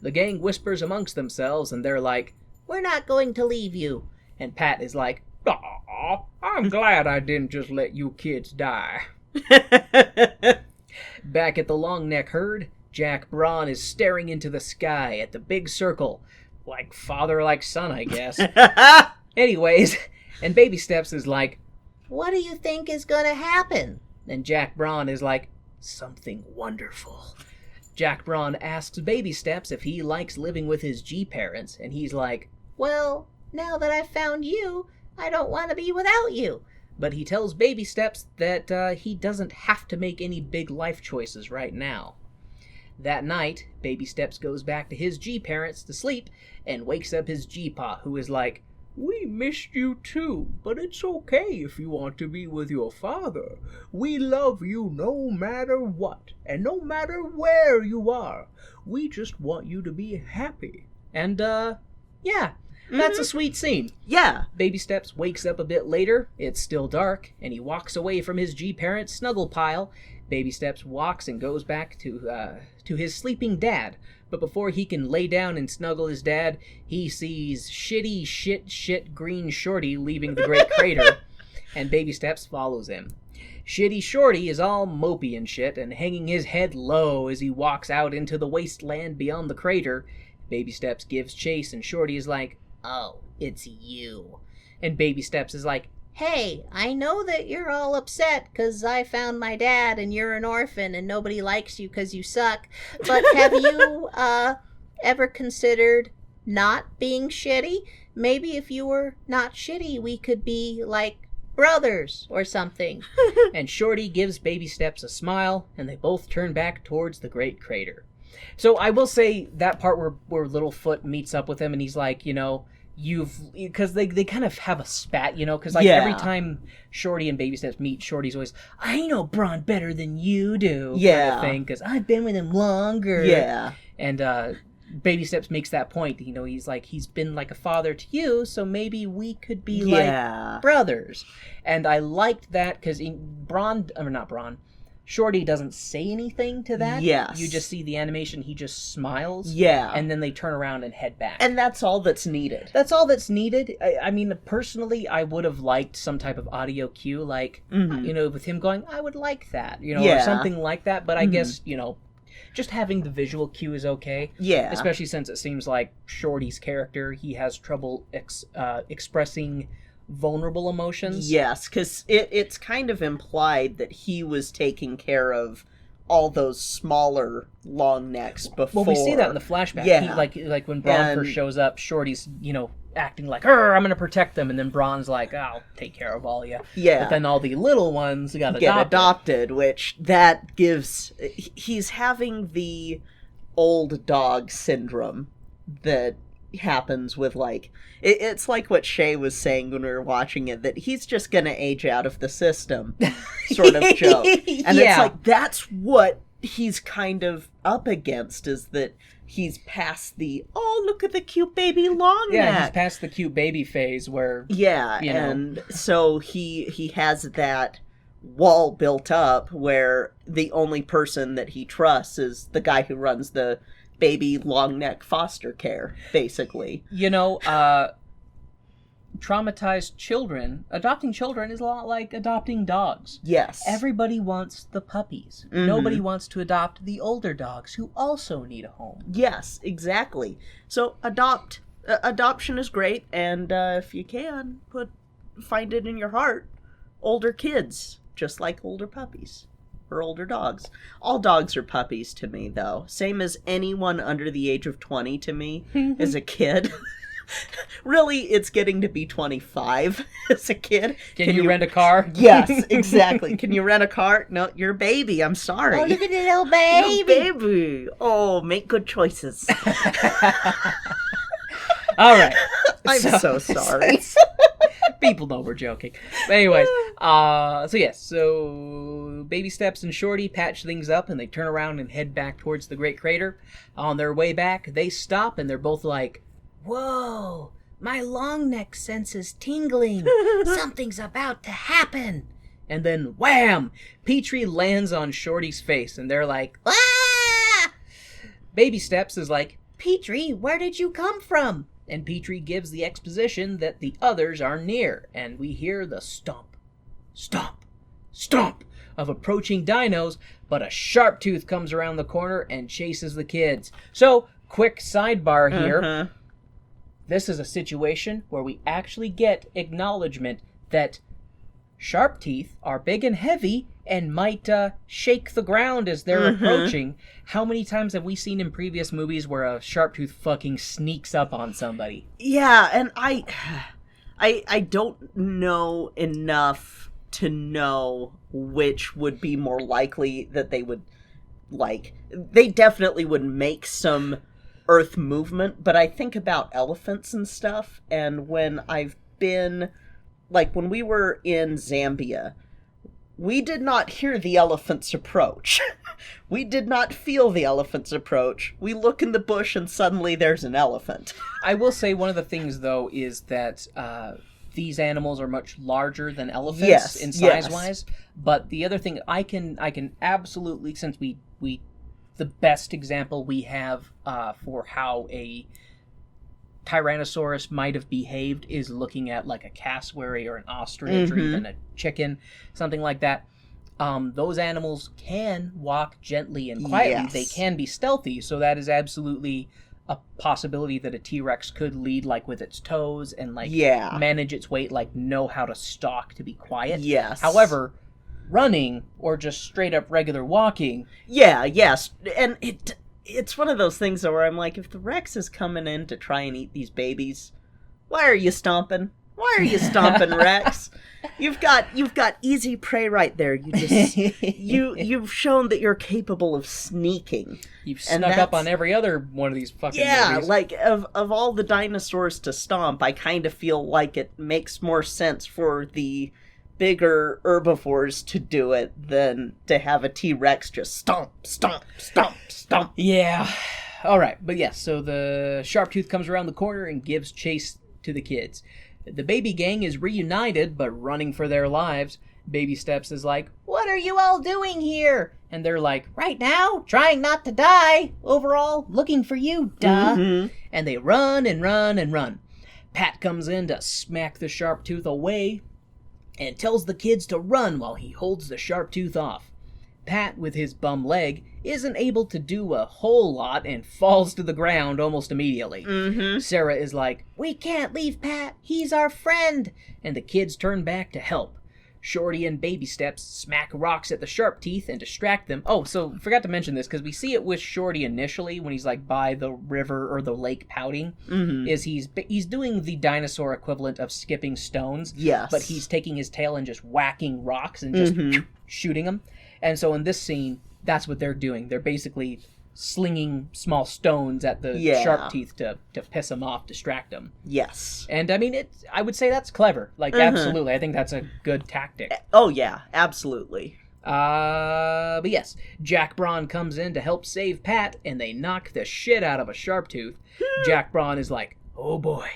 The gang whispers amongst themselves, and they're like, "We're not going to leave you." And Pat is like, "Aw, I'm glad I didn't just let you kids die." Back at the long neck herd, Jack Braun is staring into the sky at the big circle. Like father, like son, I guess. Anyways, and Baby Steps is like, What do you think is gonna happen? and Jack Braun is like, "Something wonderful." Jack Braun asks Baby Steps if he likes living with his G-parents, and he's like, Well, now that I've found you, I don't want to be without you. but he tells Baby Steps that he doesn't have to make any big life choices right now. That night, Baby Steps goes back to his G-parents to sleep and wakes up his G-pa, who is like, "We missed you too, but it's okay if you want to be with your father. We love you no matter what, and no matter where you are. We just want you to be happy." And, yeah, that's a sweet scene. Yeah. Baby Steps wakes up a bit later, it's still dark, and he walks away from his G-parents' snuggle pile. Baby Steps walks and goes back to his sleeping dad, but before he can lay down and snuggle his dad, he sees shit green Shorty leaving the Great Crater, and Baby Steps follows him. Shitty Shorty is all mopey and shit, and hanging his head low as he walks out into the wasteland beyond the crater. Baby Steps gives chase, and Shorty is like, "Oh, it's you." And Baby Steps is like, Hey, I know that you're all upset because I found my dad and you're an orphan and nobody likes you because you suck, but have you ever considered not being shitty? Maybe if you were not shitty, we could be like brothers or something. and Shorty gives Baby Steps a smile, and they both turn back towards the Great Crater. So I will say that part where Littlefoot meets up with him, and he's like, because they kind of have a spat, because every time Shorty and Baby Steps meet, Shorty's always, "I know Braun better than you do," kind of thing, because I've been with him longer. Yeah. And Baby Steps makes that point. He's like, he's been like a father to you, so maybe we could be like brothers. And I liked that because Shorty doesn't say anything to that. Yes. You just see the animation, he just smiles. Yeah. And then they turn around and head back. And that's all that's needed. That's all that's needed. I mean, personally, I would have liked some type of audio cue, like, with him going, "I would like that," or something like that. But I guess, just having the visual cue is okay. Yeah. Especially since it seems like Shorty's character, he has trouble expressing vulnerable emotions. Yes, because it's kind of implied that he was taking care of all those smaller long necks before. Well, we see that in the flashback. Yeah. Like when Braun first shows up, Shorty's, acting like, I'm going to protect them. And then Braun's like, I'll take care of all you. Yeah. But then all the little ones get adopted, which that gives... He's having the old dog syndrome that happens with, like... It's like what Shay was saying when we were watching it, that he's just going to age out of the system sort of joke. And it's like, that's what he's kind of up against, is that he's past the, look at the cute baby long neck. Yeah, he's past the cute baby phase where... Yeah, and so he has that wall built up where the only person that he trusts is the guy who runs the baby long neck foster care, basically. Traumatized children, adopting children is a lot like adopting dogs. Yes. Everybody wants the puppies. Mm-hmm. Nobody wants to adopt the older dogs who also need a home. Yes, exactly. So adoption is great, and if you can, find it in your heart, older kids, just like older puppies. Or older dogs. All dogs are puppies to me, though. Same as anyone under the age of 20 to me as a kid. Really, it's getting to be 25 as a kid. Can you rent a car? Yes, exactly. Can you rent a car? No, you're a baby. I'm sorry. Oh, look at the little baby. Little baby. Oh, make good choices. All right. I'm so sorry. People know we're joking. But anyways, so Baby Steps and Shorty patch things up, and they turn around and head back towards the Great Crater. On their way back, they stop, and they're both like, whoa, my long neck sense is tingling. Something's about to happen. And then, wham! Petrie lands on Shorty's face, and they're like, ah! Baby Steps is like, Petrie, where did you come from? And Petrie gives the exposition that the others are near, and we hear the stomp, stomp, stomp of approaching dinos, but a Sharptooth comes around the corner and chases the kids. So, quick sidebar here. This is a situation where we actually get acknowledgement that sharp teeth are big and heavy and might shake the ground as they're approaching. How many times have we seen in previous movies where a Sharptooth fucking sneaks up on somebody? Yeah, and I don't know enough to know which would be more likely that they would, like, they definitely would make some earth movement, but I think about elephants and stuff, and when I've been, like, when we were in Zambia, we did not hear the elephants approach. We did not feel the elephants approach. We look in the bush and suddenly there's an elephant. I will say one of the things, though, is that these animals are much larger than elephants in size-wise. But the other thing, I can absolutely, since we the best example we have for how a Tyrannosaurus might have behaved is looking at like a cassowary or an ostrich or even a chicken, something like that. Those animals can walk gently and quietly. Yes. They can be stealthy, so that is absolutely a possibility that a T-Rex could lead, like, with its toes and, like, manage its weight, like, know how to stalk to be quiet. Yes. However, running or just straight up regular walking... Yes. And it's one of those things where I'm like, if the Rex is coming in to try and eat these babies, why are you stomping? Why are you stomping, Rex? You've got easy prey right there. You just you've shown that you're capable of sneaking. You've snuck up on every other one of these fucking movies. Like of all the dinosaurs to stomp, I kind of feel like it makes more sense for the bigger herbivores to do it than to have a T-Rex just stomp, stomp, stomp, stomp. Yeah. All right, but yes, so the Sharptooth comes around the corner and gives chase to the kids. The baby gang is reunited, but running for their lives. Baby Steps is like, "What are you all doing here?" And they're like, "Right now, trying not to die. Overall, looking for you, duh." And they run and run and run. Pat comes in to smack the Sharptooth away and tells the kids to run while he holds the Sharptooth off. Pat, with his bum leg, isn't able to do a whole lot and falls to the ground almost immediately. Sarah is like, "We can't leave Pat, he's our friend," and the kids turn back to help. Shorty and Baby Steps smack rocks at the sharp teeth and distract them. Oh, so forgot to mention this, because we see it with Shorty initially when he's like by the river or the lake pouting, is he's doing the dinosaur equivalent of skipping stones. Yes. But he's taking his tail and just whacking rocks and just shooting them. And so in this scene, that's what they're doing. They're basically slinging small stones at the sharp teeth to piss them off, distract them. Yes. And I mean, I would say that's clever. Like, absolutely. I think that's a good tactic. Oh, yeah, absolutely. But yes, Jack Braun comes in to help save Pat, and they knock the shit out of a sharp tooth. Jack Braun is like, "Oh boy,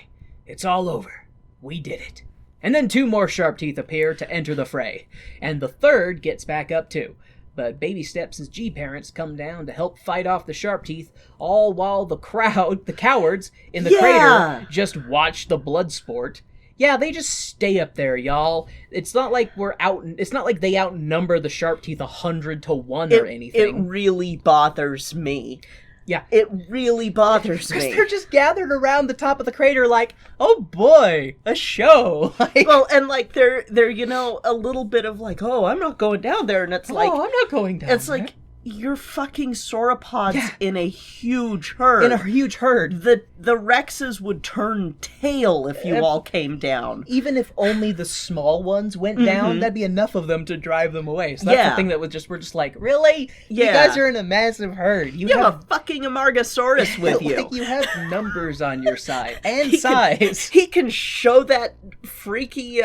it's all over. We did it." And then 2 more sharp teeth appear to enter the fray. And the third gets back up too. But Baby Steps' G-parents come down to help fight off the sharp teeth, all while the cowards in the crater, just watch the blood sport. Yeah, they just stay up there, y'all. It's not like it's not like they outnumber the sharp teeth 100 to 1 or anything. It really bothers me. Yeah. It really bothers me. Because they're just gathered around the top of the crater like, "Oh boy, a show." Like, well, and like they're a little bit of like, "Oh, I'm not going down there," and it's like, "Oh, I'm not going down." It's like, you're fucking sauropods in a huge herd. The Rexes would turn tail if you all came down. Even if only the small ones went down, that'd be enough of them to drive them away. So that's the thing that we're just like, really? Yeah. You guys are in a massive herd. You have a fucking Amargasaurus with you. Like, you have numbers on your side and size. He can show that freaky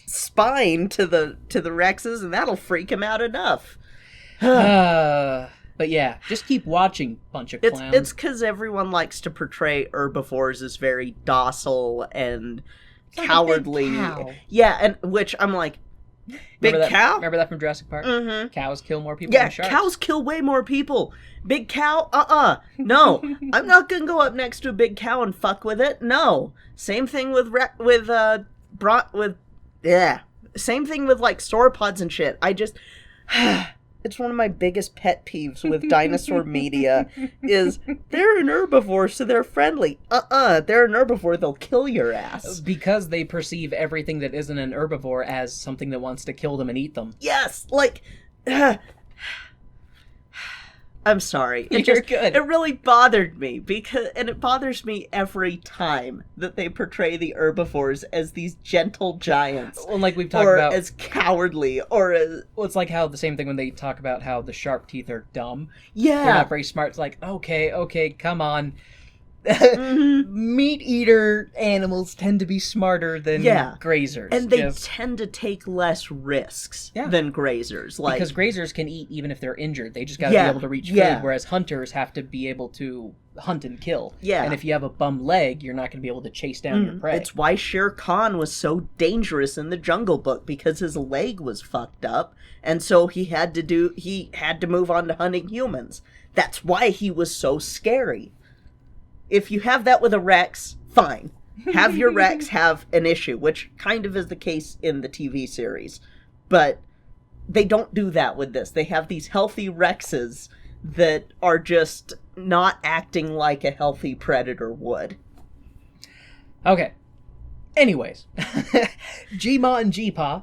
spine to the Rexes, and that'll freak him out enough. But yeah, just keep watching, bunch of clowns. It's because everyone likes to portray herbivores as very docile and cowardly. Like a big cow. Yeah, and which I'm like, cow? Remember that from Jurassic Park? Cows kill more people than sharks. Cows kill way more people. Big cow? No. I'm not gonna go up next to a big cow and fuck with it. No. Same thing with same thing with like sauropods and shit. It's one of my biggest pet peeves with dinosaur media is they're an herbivore, so they're friendly. They're an herbivore, they'll kill your ass. Because they perceive everything that isn't an herbivore as something that wants to kill them and eat them. Yes, like... I'm sorry. You're good. It really bothered me, and it bothers me every time that they portray the herbivores as these gentle giants. Well, like we've talked about, as cowardly, or as... Well, it's like how the same thing when they talk about how the sharp teeth are dumb. Yeah. They're not very smart. It's like, okay, come on. Meat eater animals tend to be smarter than grazers. And they tend to take less risks than grazers. Like, because grazers can eat even if they're injured. They just gotta be able to reach food, whereas hunters have to be able to hunt and kill. Yeah. And if you have a bum leg, you're not gonna be able to chase down your prey. It's why Shere Khan was so dangerous in the Jungle Book, because his leg was fucked up, and so he had to move on to hunting humans. That's why he was so scary. If you have that with a Rex, fine. Have your Rex have an issue, which kind of is the case in the TV series. But they don't do that with this. They have these healthy Rexes that are just not acting like a healthy predator would. Okay. Anyways. G-Ma and G-Pa,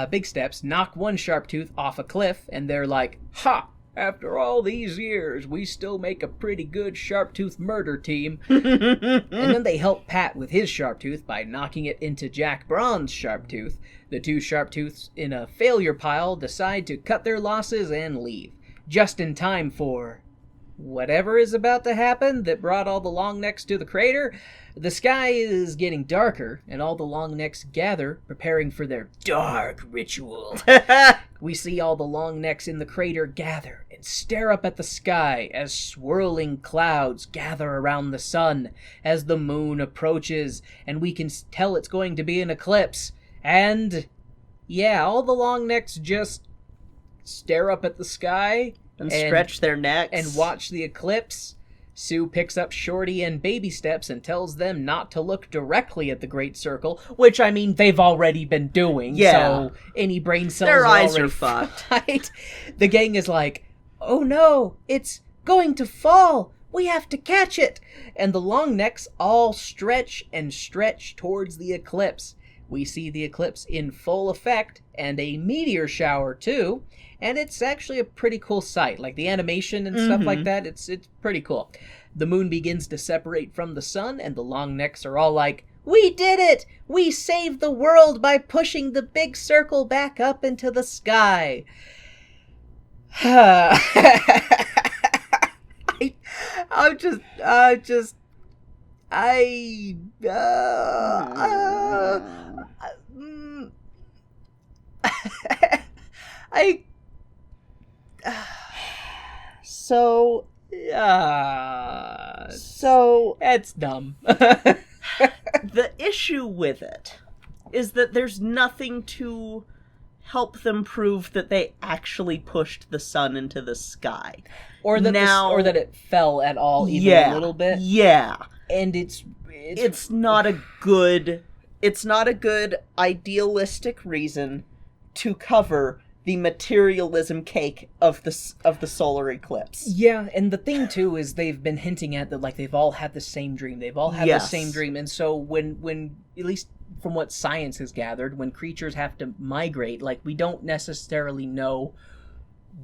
Big Steps, knock one sharp tooth off a cliff, and they're like, "Ha! After all these years, we still make a pretty good sharp-tooth murder team." And then they help Pat with his sharp-tooth by knocking it into Jack Braun's sharp-tooth. The 2 sharp-tooths in a failure pile decide to cut their losses and leave, just in time for whatever is about to happen that brought all the Longnecks to the crater. The sky is getting darker, and all the Longnecks gather, preparing for their dark ritual. We see all the Longnecks in the crater gather and stare up at the sky as swirling clouds gather around the sun as the moon approaches, and we can tell it's going to be an eclipse. And, yeah, all the Longnecks just stare up at the sky and stretch their necks and watch the eclipse. Sue picks up Shorty and Baby Steps and tells them not to look directly at the Great Circle, which, I mean, they've already been doing, so any brain cells Their eyes already are fucked. Right? The gang is like, oh no, it's going to fall. We have to catch it. And the Longnecks all stretch and stretch towards the eclipse. We see the eclipse in full effect, and a meteor shower, too. And it's actually a pretty cool sight. Like, the animation and stuff like that, it's pretty cool. The moon begins to separate from the sun, and the Longnecks are all like, we did it! We saved the world by pushing the big circle back up into the sky. So That's dumb. the issue with it is that there's nothing to help them prove that they actually pushed the sun into the sky. Or that it fell at all, even a little bit. Yeah. And it's not a good idealistic reason to cover the materialism cake of the solar eclipse. Yeah, and the thing too is they've been hinting at that, like, they've all had the same dream. They've all had the same dream, and so when at least from what science has gathered, when creatures have to migrate, like, we don't necessarily know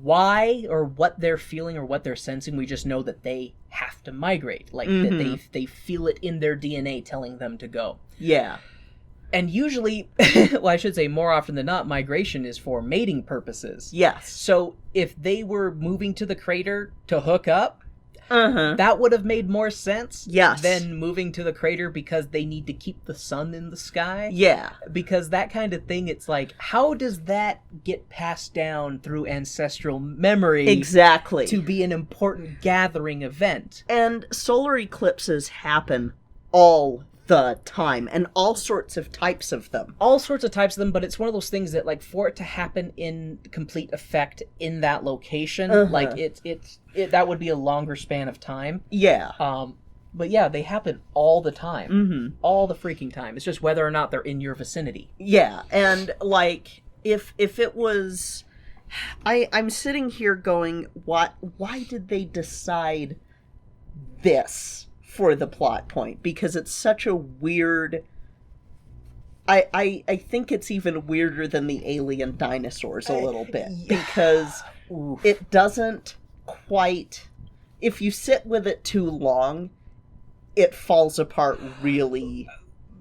why or what they're feeling or what they're sensing. We just know that they have to migrate, like that they feel it in their DNA telling them to go. Yeah. And usually, well, I should say more often than not, migration is for mating purposes. Yes. So if they were moving to the crater to hook up, that would have made more sense than moving to the crater because they need to keep the sun in the sky. Yeah. Because that kind of thing, it's like, how does that get passed down through ancestral memory? Exactly. To be an important gathering event. And solar eclipses happen all the time, and all sorts of types of them. All sorts of types of them, but it's one of those things that, like, for it to happen in complete effect in that location, like, that would be a longer span of time. Yeah. But yeah, they happen all the time. All the freaking time. It's just whether or not they're in your vicinity. Yeah, and, like, if it was... I'm sitting here going, why did they decide this for the plot point? Because it's such a weird... I think it's even weirder than the alien dinosaurs a little bit. Because it doesn't quite... If you sit with it too long, it falls apart really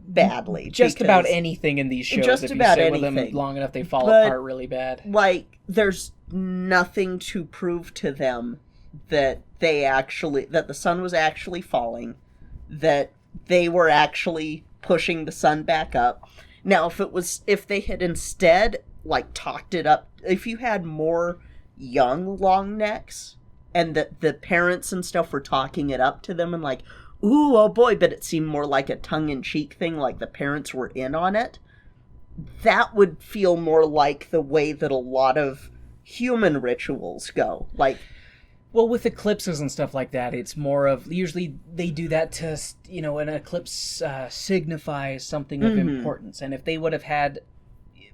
badly. Just about anything in these shows. Just if about you sit anything. with them long enough, they fall apart really bad. Like, there's nothing to prove to them that that the sun was actually falling, that they were actually pushing the sun back up. Now, if they had instead, like, talked it up, if you had more young Longnecks, and that the parents and stuff were talking it up to them and like, ooh, oh boy, but it seemed more like a tongue-in-cheek thing, like the parents were in on it, that would feel more like the way that a lot of human rituals go. Like, well, with eclipses and stuff like that, it's more of, usually they do that to, an eclipse signifies something of importance. And if they would have had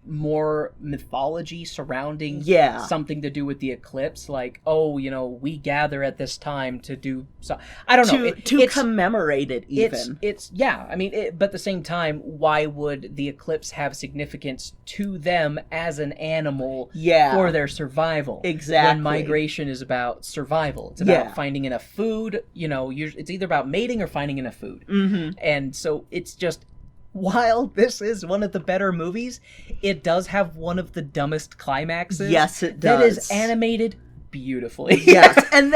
more mythology surrounding something to do with the eclipse, like, we gather at this time to do so, I don't know, to commemorate it even. But at the same time, why would the eclipse have significance to them as an animal for their survival? Exactly. When migration is about survival. It's about finding enough food, it's either about mating or finding enough food. And so it's just, while this is one of the better movies, it does have one of the dumbest climaxes. Yes, it does. That is animated beautifully. Yes, and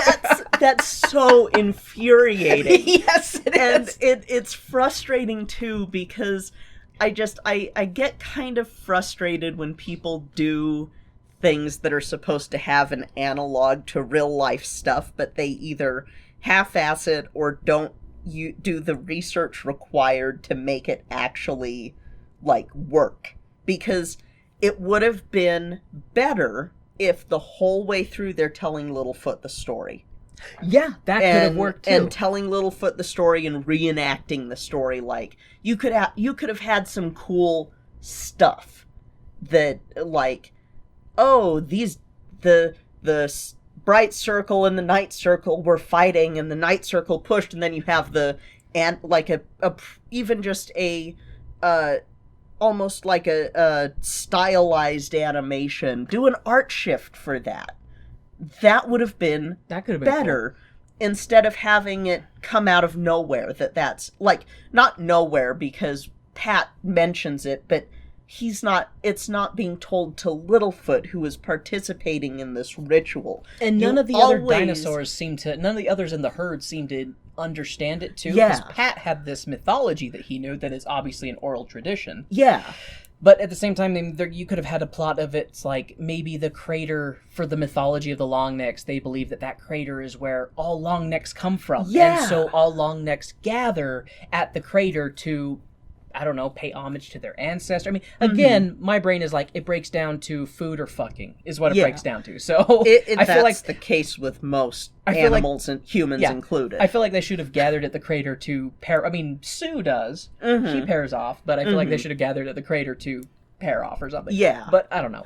that's so infuriating. Yes, it is. And it's frustrating, too, because I get kind of frustrated when people do things that are supposed to have an analog to real-life stuff, but they either half-ass it or don't you do the research required to make it actually, like, work. Because it would have been better if the whole way through they're telling Littlefoot the story. Yeah, that could have worked too. And telling Littlefoot the story and reenacting the story, like you could have had some cool stuff that, like, oh, the bright circle and the night circle were fighting, and the night circle pushed, and then you have even just a almost like a stylized animation. Do an art shift for that. That would have been better, cool. Instead of having it come out of nowhere. That's like, not nowhere because Pat mentions it, but it's not being told to Littlefoot, who is participating in this ritual. And none of the other dinosaurs none of the others in the herd seem to understand it too. Yeah. Because Pat had this mythology that he knew that is obviously an oral tradition. Yeah. But at the same time, you could have had a plot of it's like maybe the crater for the mythology of the Longnecks. They believe that crater is where all Longnecks come from. Yeah. And so all Longnecks gather at the crater to, I don't know, pay homage to their ancestor. I mean, again, my brain is like, it breaks down to food or fucking is what it breaks down to. So I feel like the case with most animals and humans included. I feel like they should have gathered at the crater to pair. I mean, Sue does. She pairs off, but I feel like they should have gathered at the crater to pair off or something. Yeah. But I don't know.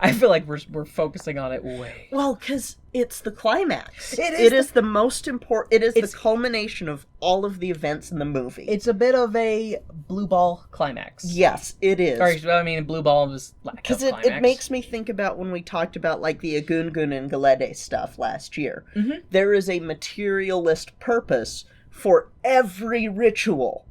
I feel like we're focusing on it way. Well, because it's the climax. It is the most important. It is the culmination of all of the events in the movie. It's a bit of a blue ball climax. Yes, it is. Or, I mean, blue ball was because it makes me think about when we talked about like the Agungun and Galede stuff last year. Mm-hmm. There is a materialist purpose for every ritual.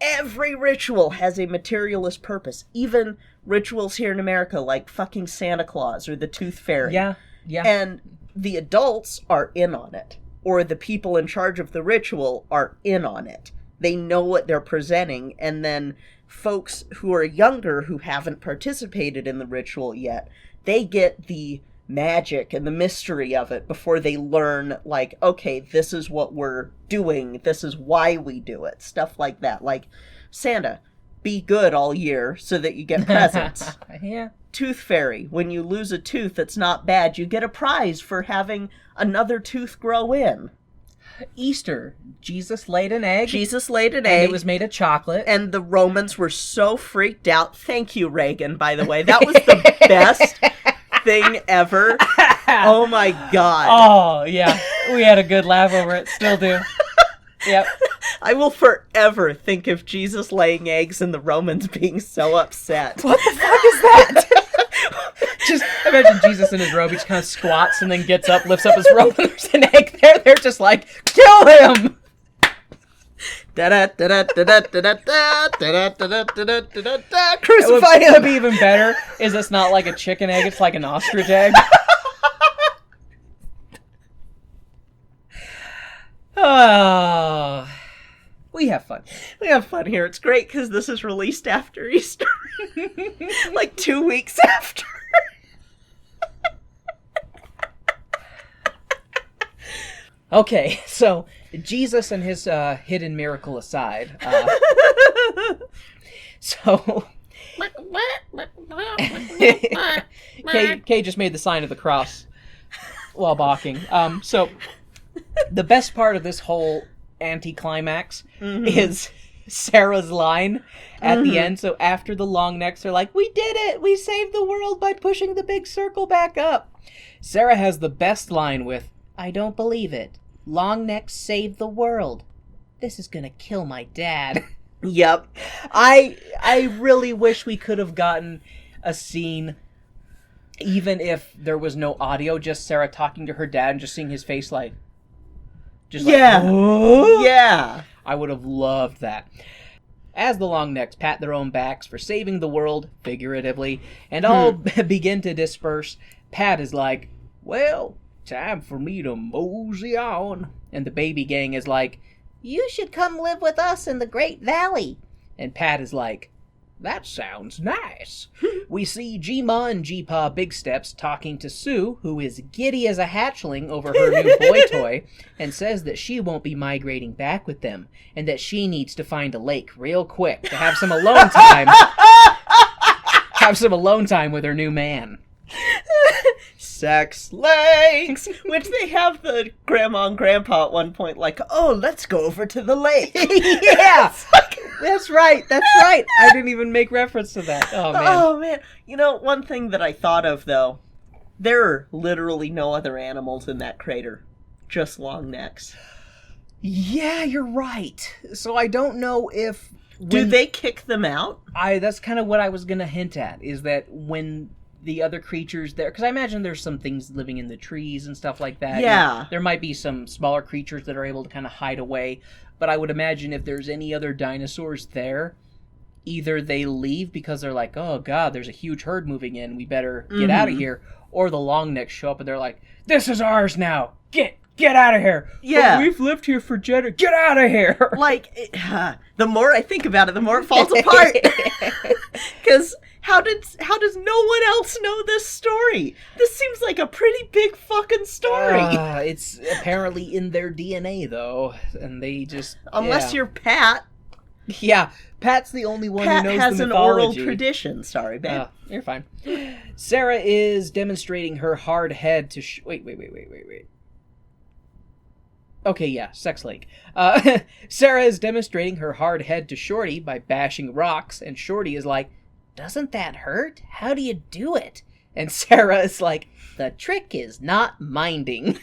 Every ritual has a materialist purpose. Even rituals here in America, like fucking Santa Claus or the Tooth Fairy. Yeah. And the adults are in on it. Or the people in charge of the ritual are in on it. They know what they're presenting. And then folks who are younger, who haven't participated in the ritual yet, they get the magic and the mystery of it before they learn, like, okay, this is what we're doing, this is why we do it, stuff like that. Like, Santa, be good all year so that you get presents. Yeah. Tooth Fairy, when you lose a tooth that's not bad, you get a prize for having another tooth grow in. Easter, Jesus laid an egg. And it was made of chocolate. And the Romans were so freaked out. Thank you, Reagan, by the way. That was the best thing ever. Oh my god. Oh yeah, we had a good laugh over it. Still do. Yep. I will forever think of Jesus laying eggs and the Romans being so upset. What the fuck is that? Just imagine Jesus in his robe. He just kind of squats and then gets up, lifts up his robe, and there's an egg there. They're just like, kill him. Crucify him. What would be even better is it's not like a chicken egg, it's like an ostrich egg. Oh, we have fun. We have fun here. It's great because this is released after Easter. Like 2 weeks after. Okay, so Jesus and his hidden miracle aside, so Kay just made the sign of the cross while balking. So the best part of this whole anticlimax is Sarah's line at the end. So after the Longnecks are like, we did it! We saved the world by pushing the big circle back up. Sarah has the best line with, I don't believe it. Longnecks saved the world. This is gonna kill my dad. Yep. I really wish we could have gotten a scene, even if there was no audio, just Sarah talking to her dad and just seeing his face like, yeah. I would have loved that. As the Longnecks pat their own backs for saving the world, figuratively, and all begin to disperse, Pat is like, well, time for me to mosey on. And the baby gang is like, you should come live with us in the Great Valley. And Pat is like, that sounds nice. We see G-Ma and G-Pa Big Steps talking to Sue, who is giddy as a hatchling over her new boy toy, and says that she won't be migrating back with them, and that she needs to find a lake real quick to have some alone time. Have some alone time with her new man. sex lakes, which they have the grandma and grandpa at one point like, oh, let's go over to the lake. Yeah, that's right. I didn't even make reference to that. Oh, man. You know, one thing that I thought of, though, there are literally no other animals in that crater, just long necks. Yeah, you're right. So I don't know if... Do they kick them out? That's kind of what I was going to hint at, is that when the other creatures there... Because I imagine there's some things living in the trees and stuff like that. Yeah. There might be some smaller creatures that are able to kind of hide away. But I would imagine if there's any other dinosaurs there, either they leave because they're like, oh god, there's a huge herd moving in, we better get out of here. Or the long necks show up and they're like, this is ours now. Get out of here. Yeah. Oh, we've lived here for generations. Get out of here. Like, the more I think about it, the more it falls apart. Because how does no one else know this story? This seems like a pretty big fucking story. It's apparently in their DNA, though. And they just... Unless you're Pat. Yeah, Pat's the only one Pat who knows has the an mythology. oral tradition. Sorry, babe. You're fine. Sarah is demonstrating her hard head to... Wait. Okay, yeah, sex lake. Sarah is demonstrating her hard head to Shorty by bashing rocks, and Shorty is like, doesn't that hurt? How do you do it? And Sarah is like, the trick is not minding.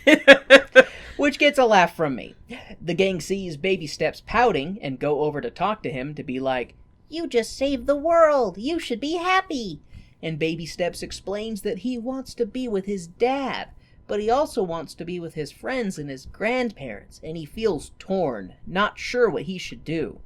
Which gets a laugh from me. The gang sees Baby Steps pouting and go over to talk to him to be like, You just saved the world. You should be happy. And Baby Steps explains that he wants to be with his dad, but he also wants to be with his friends and his grandparents, and he feels torn, not sure what he should do.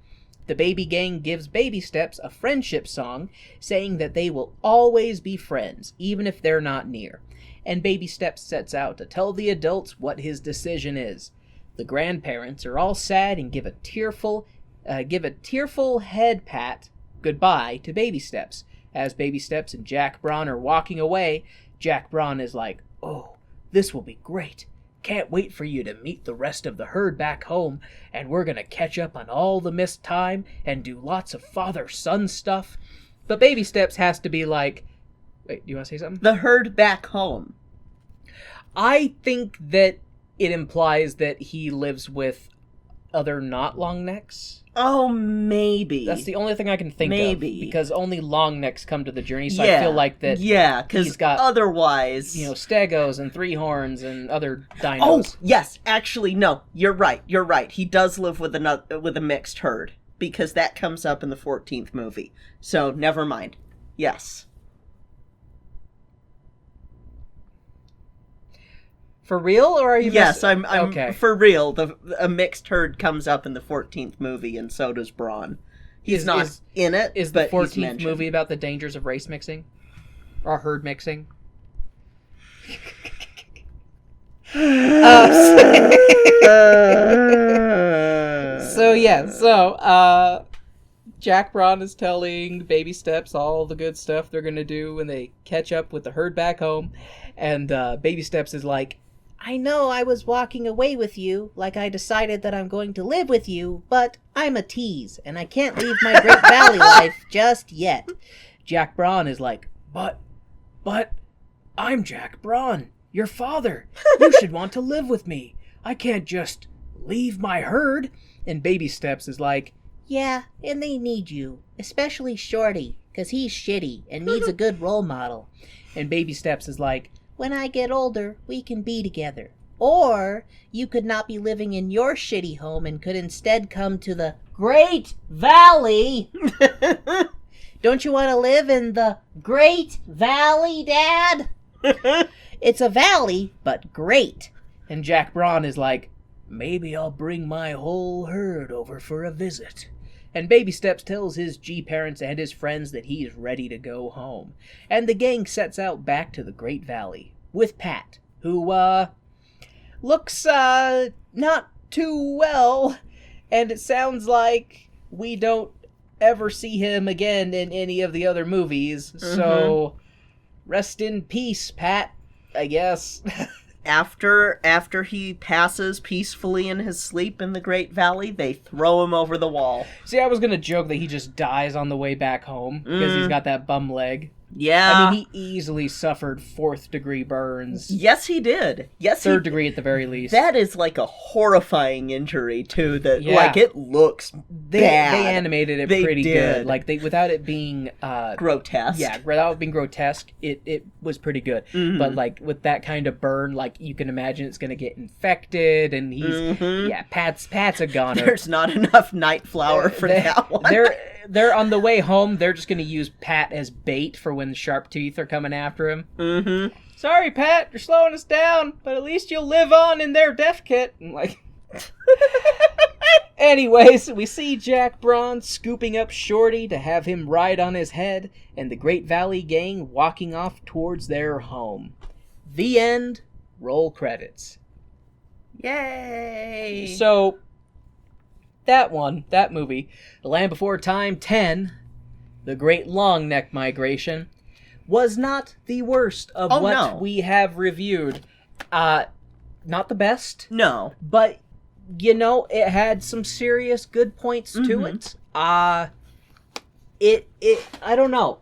The baby gang gives Baby Steps a friendship song, saying that they will always be friends, even if they're not near. And Baby Steps sets out to tell the adults what his decision is. The grandparents are all sad and give a tearful head pat goodbye to Baby Steps. As Baby Steps and Jack Braun are walking away, Jack Braun is like, oh, this will be great. Can't wait for you to meet the rest of the herd back home, and we're gonna catch up on all the missed time and do lots of father-son stuff. But Baby Steps has to be like... Wait, do you want to say something? The herd back home. I think that it implies that he lives with other not long necks. Oh, maybe. That's the only thing I can think of. Because only long necks come to the journey, so yeah. I feel like that. Yeah, because otherwise, stegos and three horns and other dinos. Oh, yes, actually, no, you're right. He does live with a mixed herd because that comes up in the 14th movie. So never mind. Yes. For real, or are you? Yes, I'm okay. For real. A mixed herd comes up in the 14th movie, and so does Braun. He's not in it. Is the 14th movie about the dangers of race mixing or herd mixing? Jack Braun is telling Baby Steps all the good stuff they're gonna do when they catch up with the herd back home, and Baby Steps is like, I know I was walking away with you, like I decided that I'm going to live with you, but I'm a tease, and I can't leave my Great Valley life just yet. Jack Braun is like, but, I'm Jack Braun, your father. You should want to live with me. I can't just leave my herd. And Baby Steps is like, yeah, and they need you, especially Shorty, 'cause he's shitty and needs a good role model. And Baby Steps is like, when I get older, we can be together. Or you could not be living in your shitty home and could instead come to the Great Valley. Don't you want to live in the Great Valley, Dad? It's a valley, but great. And Jack Braun is like, maybe I'll bring my whole herd over for a visit. And Baby Steps tells his G-parents and his friends that he is ready to go home. And the gang sets out back to the Great Valley with Pat, who, looks, not too well. And it sounds like we don't ever see him again in any of the other movies. Mm-hmm. So, rest in peace, Pat, I guess. After he passes peacefully in his sleep in the Great Valley, they throw him over the wall. See, I was gonna joke that he just dies on the way back home because he's got that bum leg. Yeah. I mean, he easily suffered 4th-degree burns. Yes, he did. Yes, 3rd degree at the very least. That is like a horrifying injury, too, that, Yeah. like, it looks They animated it pretty did. good. Like, without it being... grotesque. Yeah, without it being grotesque, it was pretty good. Mhm. But, like, with that kind of burn, like, you can imagine it's going to get infected, and he's... Yeah, Pat's a goner. There's not enough night flour for that one. They're on the way home, they're just going to use Pat as bait for when the sharp teeth are coming after him. Mm-hmm. Sorry, Pat, you're slowing us down, but at least you'll live on in their death kit. And like... Anyways, we see Jack Braun scooping up Shorty to have him ride on his head, and the Great Valley gang walking off towards their home. The end. Roll credits. Yay! So, that movie, The Land Before Time 10, The Great Longneck Migration, was not the worst of we have reviewed. Not the best. No. But, it had some serious good points to it. I don't know.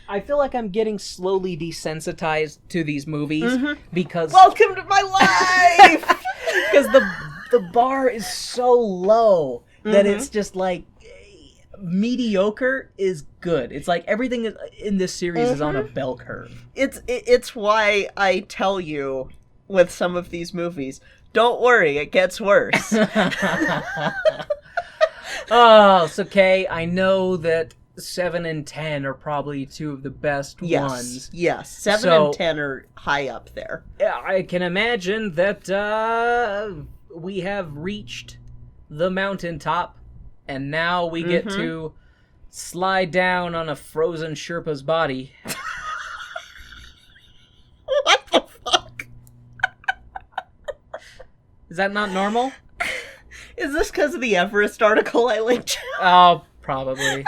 I feel like I'm getting slowly desensitized to these movies because... Welcome to my life! Because the bar is so low that it's just like... mediocre is good. It's like everything in this series is on a bell curve. It's why I tell you with some of these movies, don't worry, it gets worse. Oh, it's okay. I know that 7 and 10 are probably two of the best ones. Yes, 7 and 10 are high up there. I can imagine that we have reached the mountaintop, and now we get to slide down on a frozen Sherpa's body. What the fuck? Is that not normal? Is this because of the Everest article I linked? Oh, probably.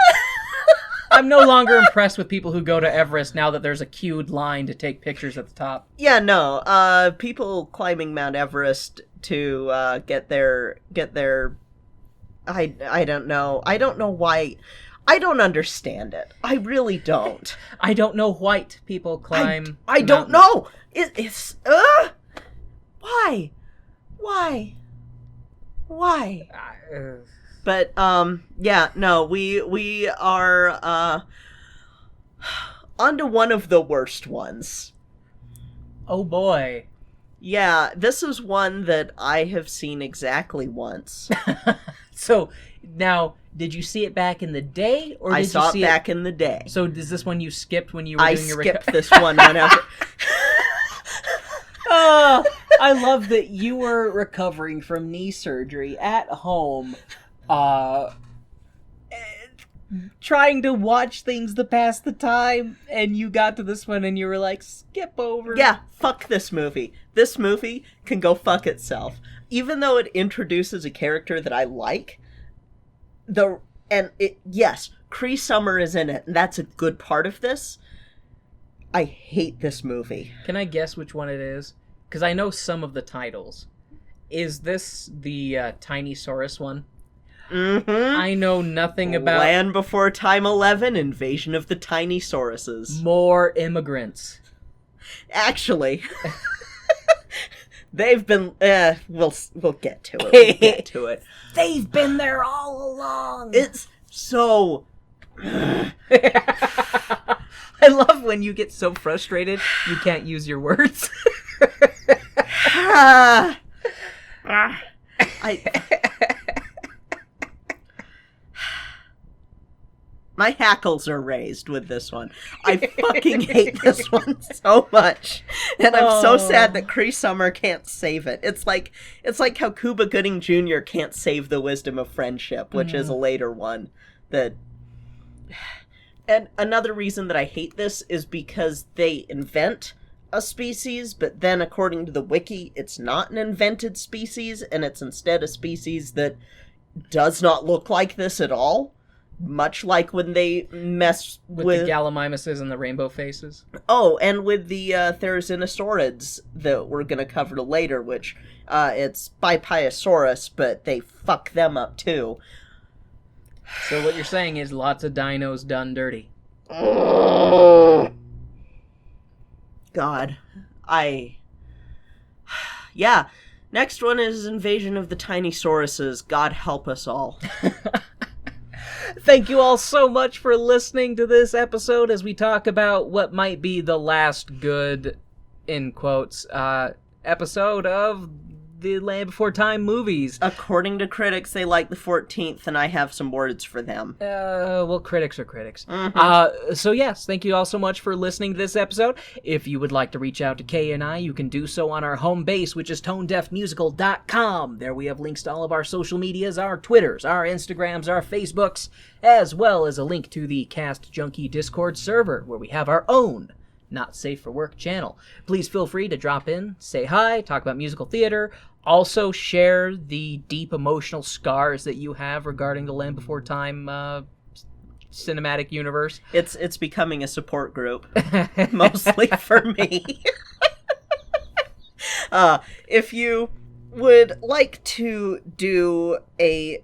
I'm no longer impressed with people who go to Everest now that there's a queued line to take pictures at the top. Yeah, no. People climbing Mount Everest to get their. I don't know. I don't know why. I don't understand it. I really don't. I don't know white people climb. I don't know. It's why? But yeah, no, we are onto one of the worst ones. Oh boy. Yeah, this is one that I have seen exactly once. So, now, did you see it back in the day, or I did saw you see it back in the day. So, is this one you skipped when you were doing your... I skipped this one whenever... Oh, I love that you were recovering from knee surgery at home, trying to watch things to pass the time, and you got to this one and you were like, skip over. Yeah, fuck this movie. This movie can go fuck itself. Even though it introduces a character that I like, yes, Cree Summer is in it, and that's a good part of this. I hate this movie. Can I guess which one it is? Because I know some of the titles. Is this the Tiny Saurus one? Mm-hmm. I know nothing about... Land Before Time 11, Invasion of the Tiny Sauruses. More immigrants. Actually, they've been... we'll get to it. We'll get to it. They've been there all along. It's so... I love when you get so frustrated you can't use your words. My hackles are raised with this one. I fucking hate this one so much. And I'm so sad that Cree Summer can't save it. It's like how Cuba Gooding Jr. can't save The Wisdom of Friendship, which is a later one. And another reason that I hate this is because they invent a species, but then according to the wiki, it's not an invented species, and it's instead a species that does not look like this at all. Much like when they mess with the Gallimimuses and the rainbow faces. Oh, and with the Therizinosaurids that we're going to cover later, which it's Bipiosaurus, but they fuck them up too. So what you're saying is lots of dinos done dirty. God. Yeah. Next one is Invasion of the Tiny Sauruses. God help us all. Thank you all so much for listening to this episode as we talk about what might be the last good, in quotes, episode of the Land Before Time movies. According to critics, they like the 14th, and I have some words for them. Well, critics are critics. Mm-hmm. So yes, thank you all so much for listening to this episode. If you would like to reach out to Kay and I, you can do so on our home base, which is tonedeafmusical.com. There we have links to all of our social medias, our Twitters, our Instagrams, our Facebooks, as well as a link to the Cast Junkie Discord server, where we have our own Not Safe for Work channel. Please feel free to drop in, say hi, talk about musical theater, also share the deep emotional scars that you have regarding the Land Before Time cinematic universe. It's becoming a support group, mostly for me. If you would like to do a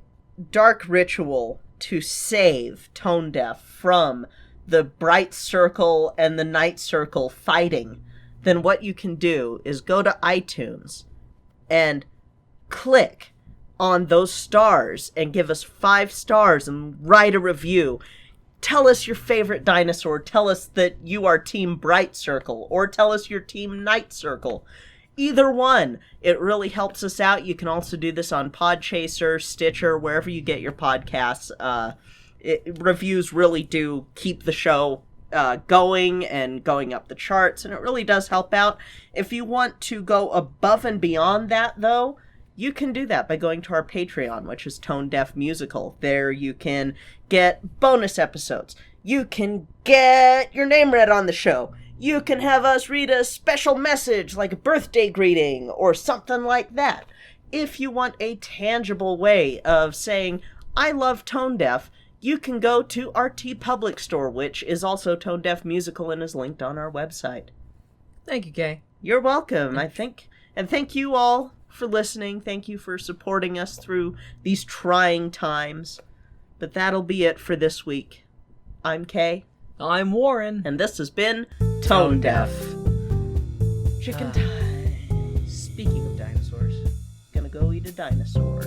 dark ritual to save Tone Deaf from the bright circle and the night circle fighting, then what you can do is go to iTunes and click on those stars and give us 5 stars and write a review. Tell us your favorite dinosaur. Tell us that you are Team Bright Circle, or tell us your Team Night Circle. Either one. It really helps us out. You can also do this on Podchaser, Stitcher, wherever you get your podcasts. Reviews really do keep the show going and going up the charts, and it really does help out. If you want to go above and beyond that, though, you can do that by going to our Patreon, which is Tone Deaf Musical. There you can get bonus episodes. You can get your name read on the show. You can have us read a special message, like a birthday greeting or something like that. If you want a tangible way of saying, I love Tone Deaf, you can go to our TeePublic store, which is also Tone Deaf Musical and is linked on our website. Thank you, Kay. You're welcome, I think. And thank you all for listening. Thank you for supporting us through these trying times. But that'll be it for this week. I'm Kay. I'm Warren. And this has been Tone Deaf. Chicken time. Speaking of dinosaurs, Gonna go eat a dinosaur.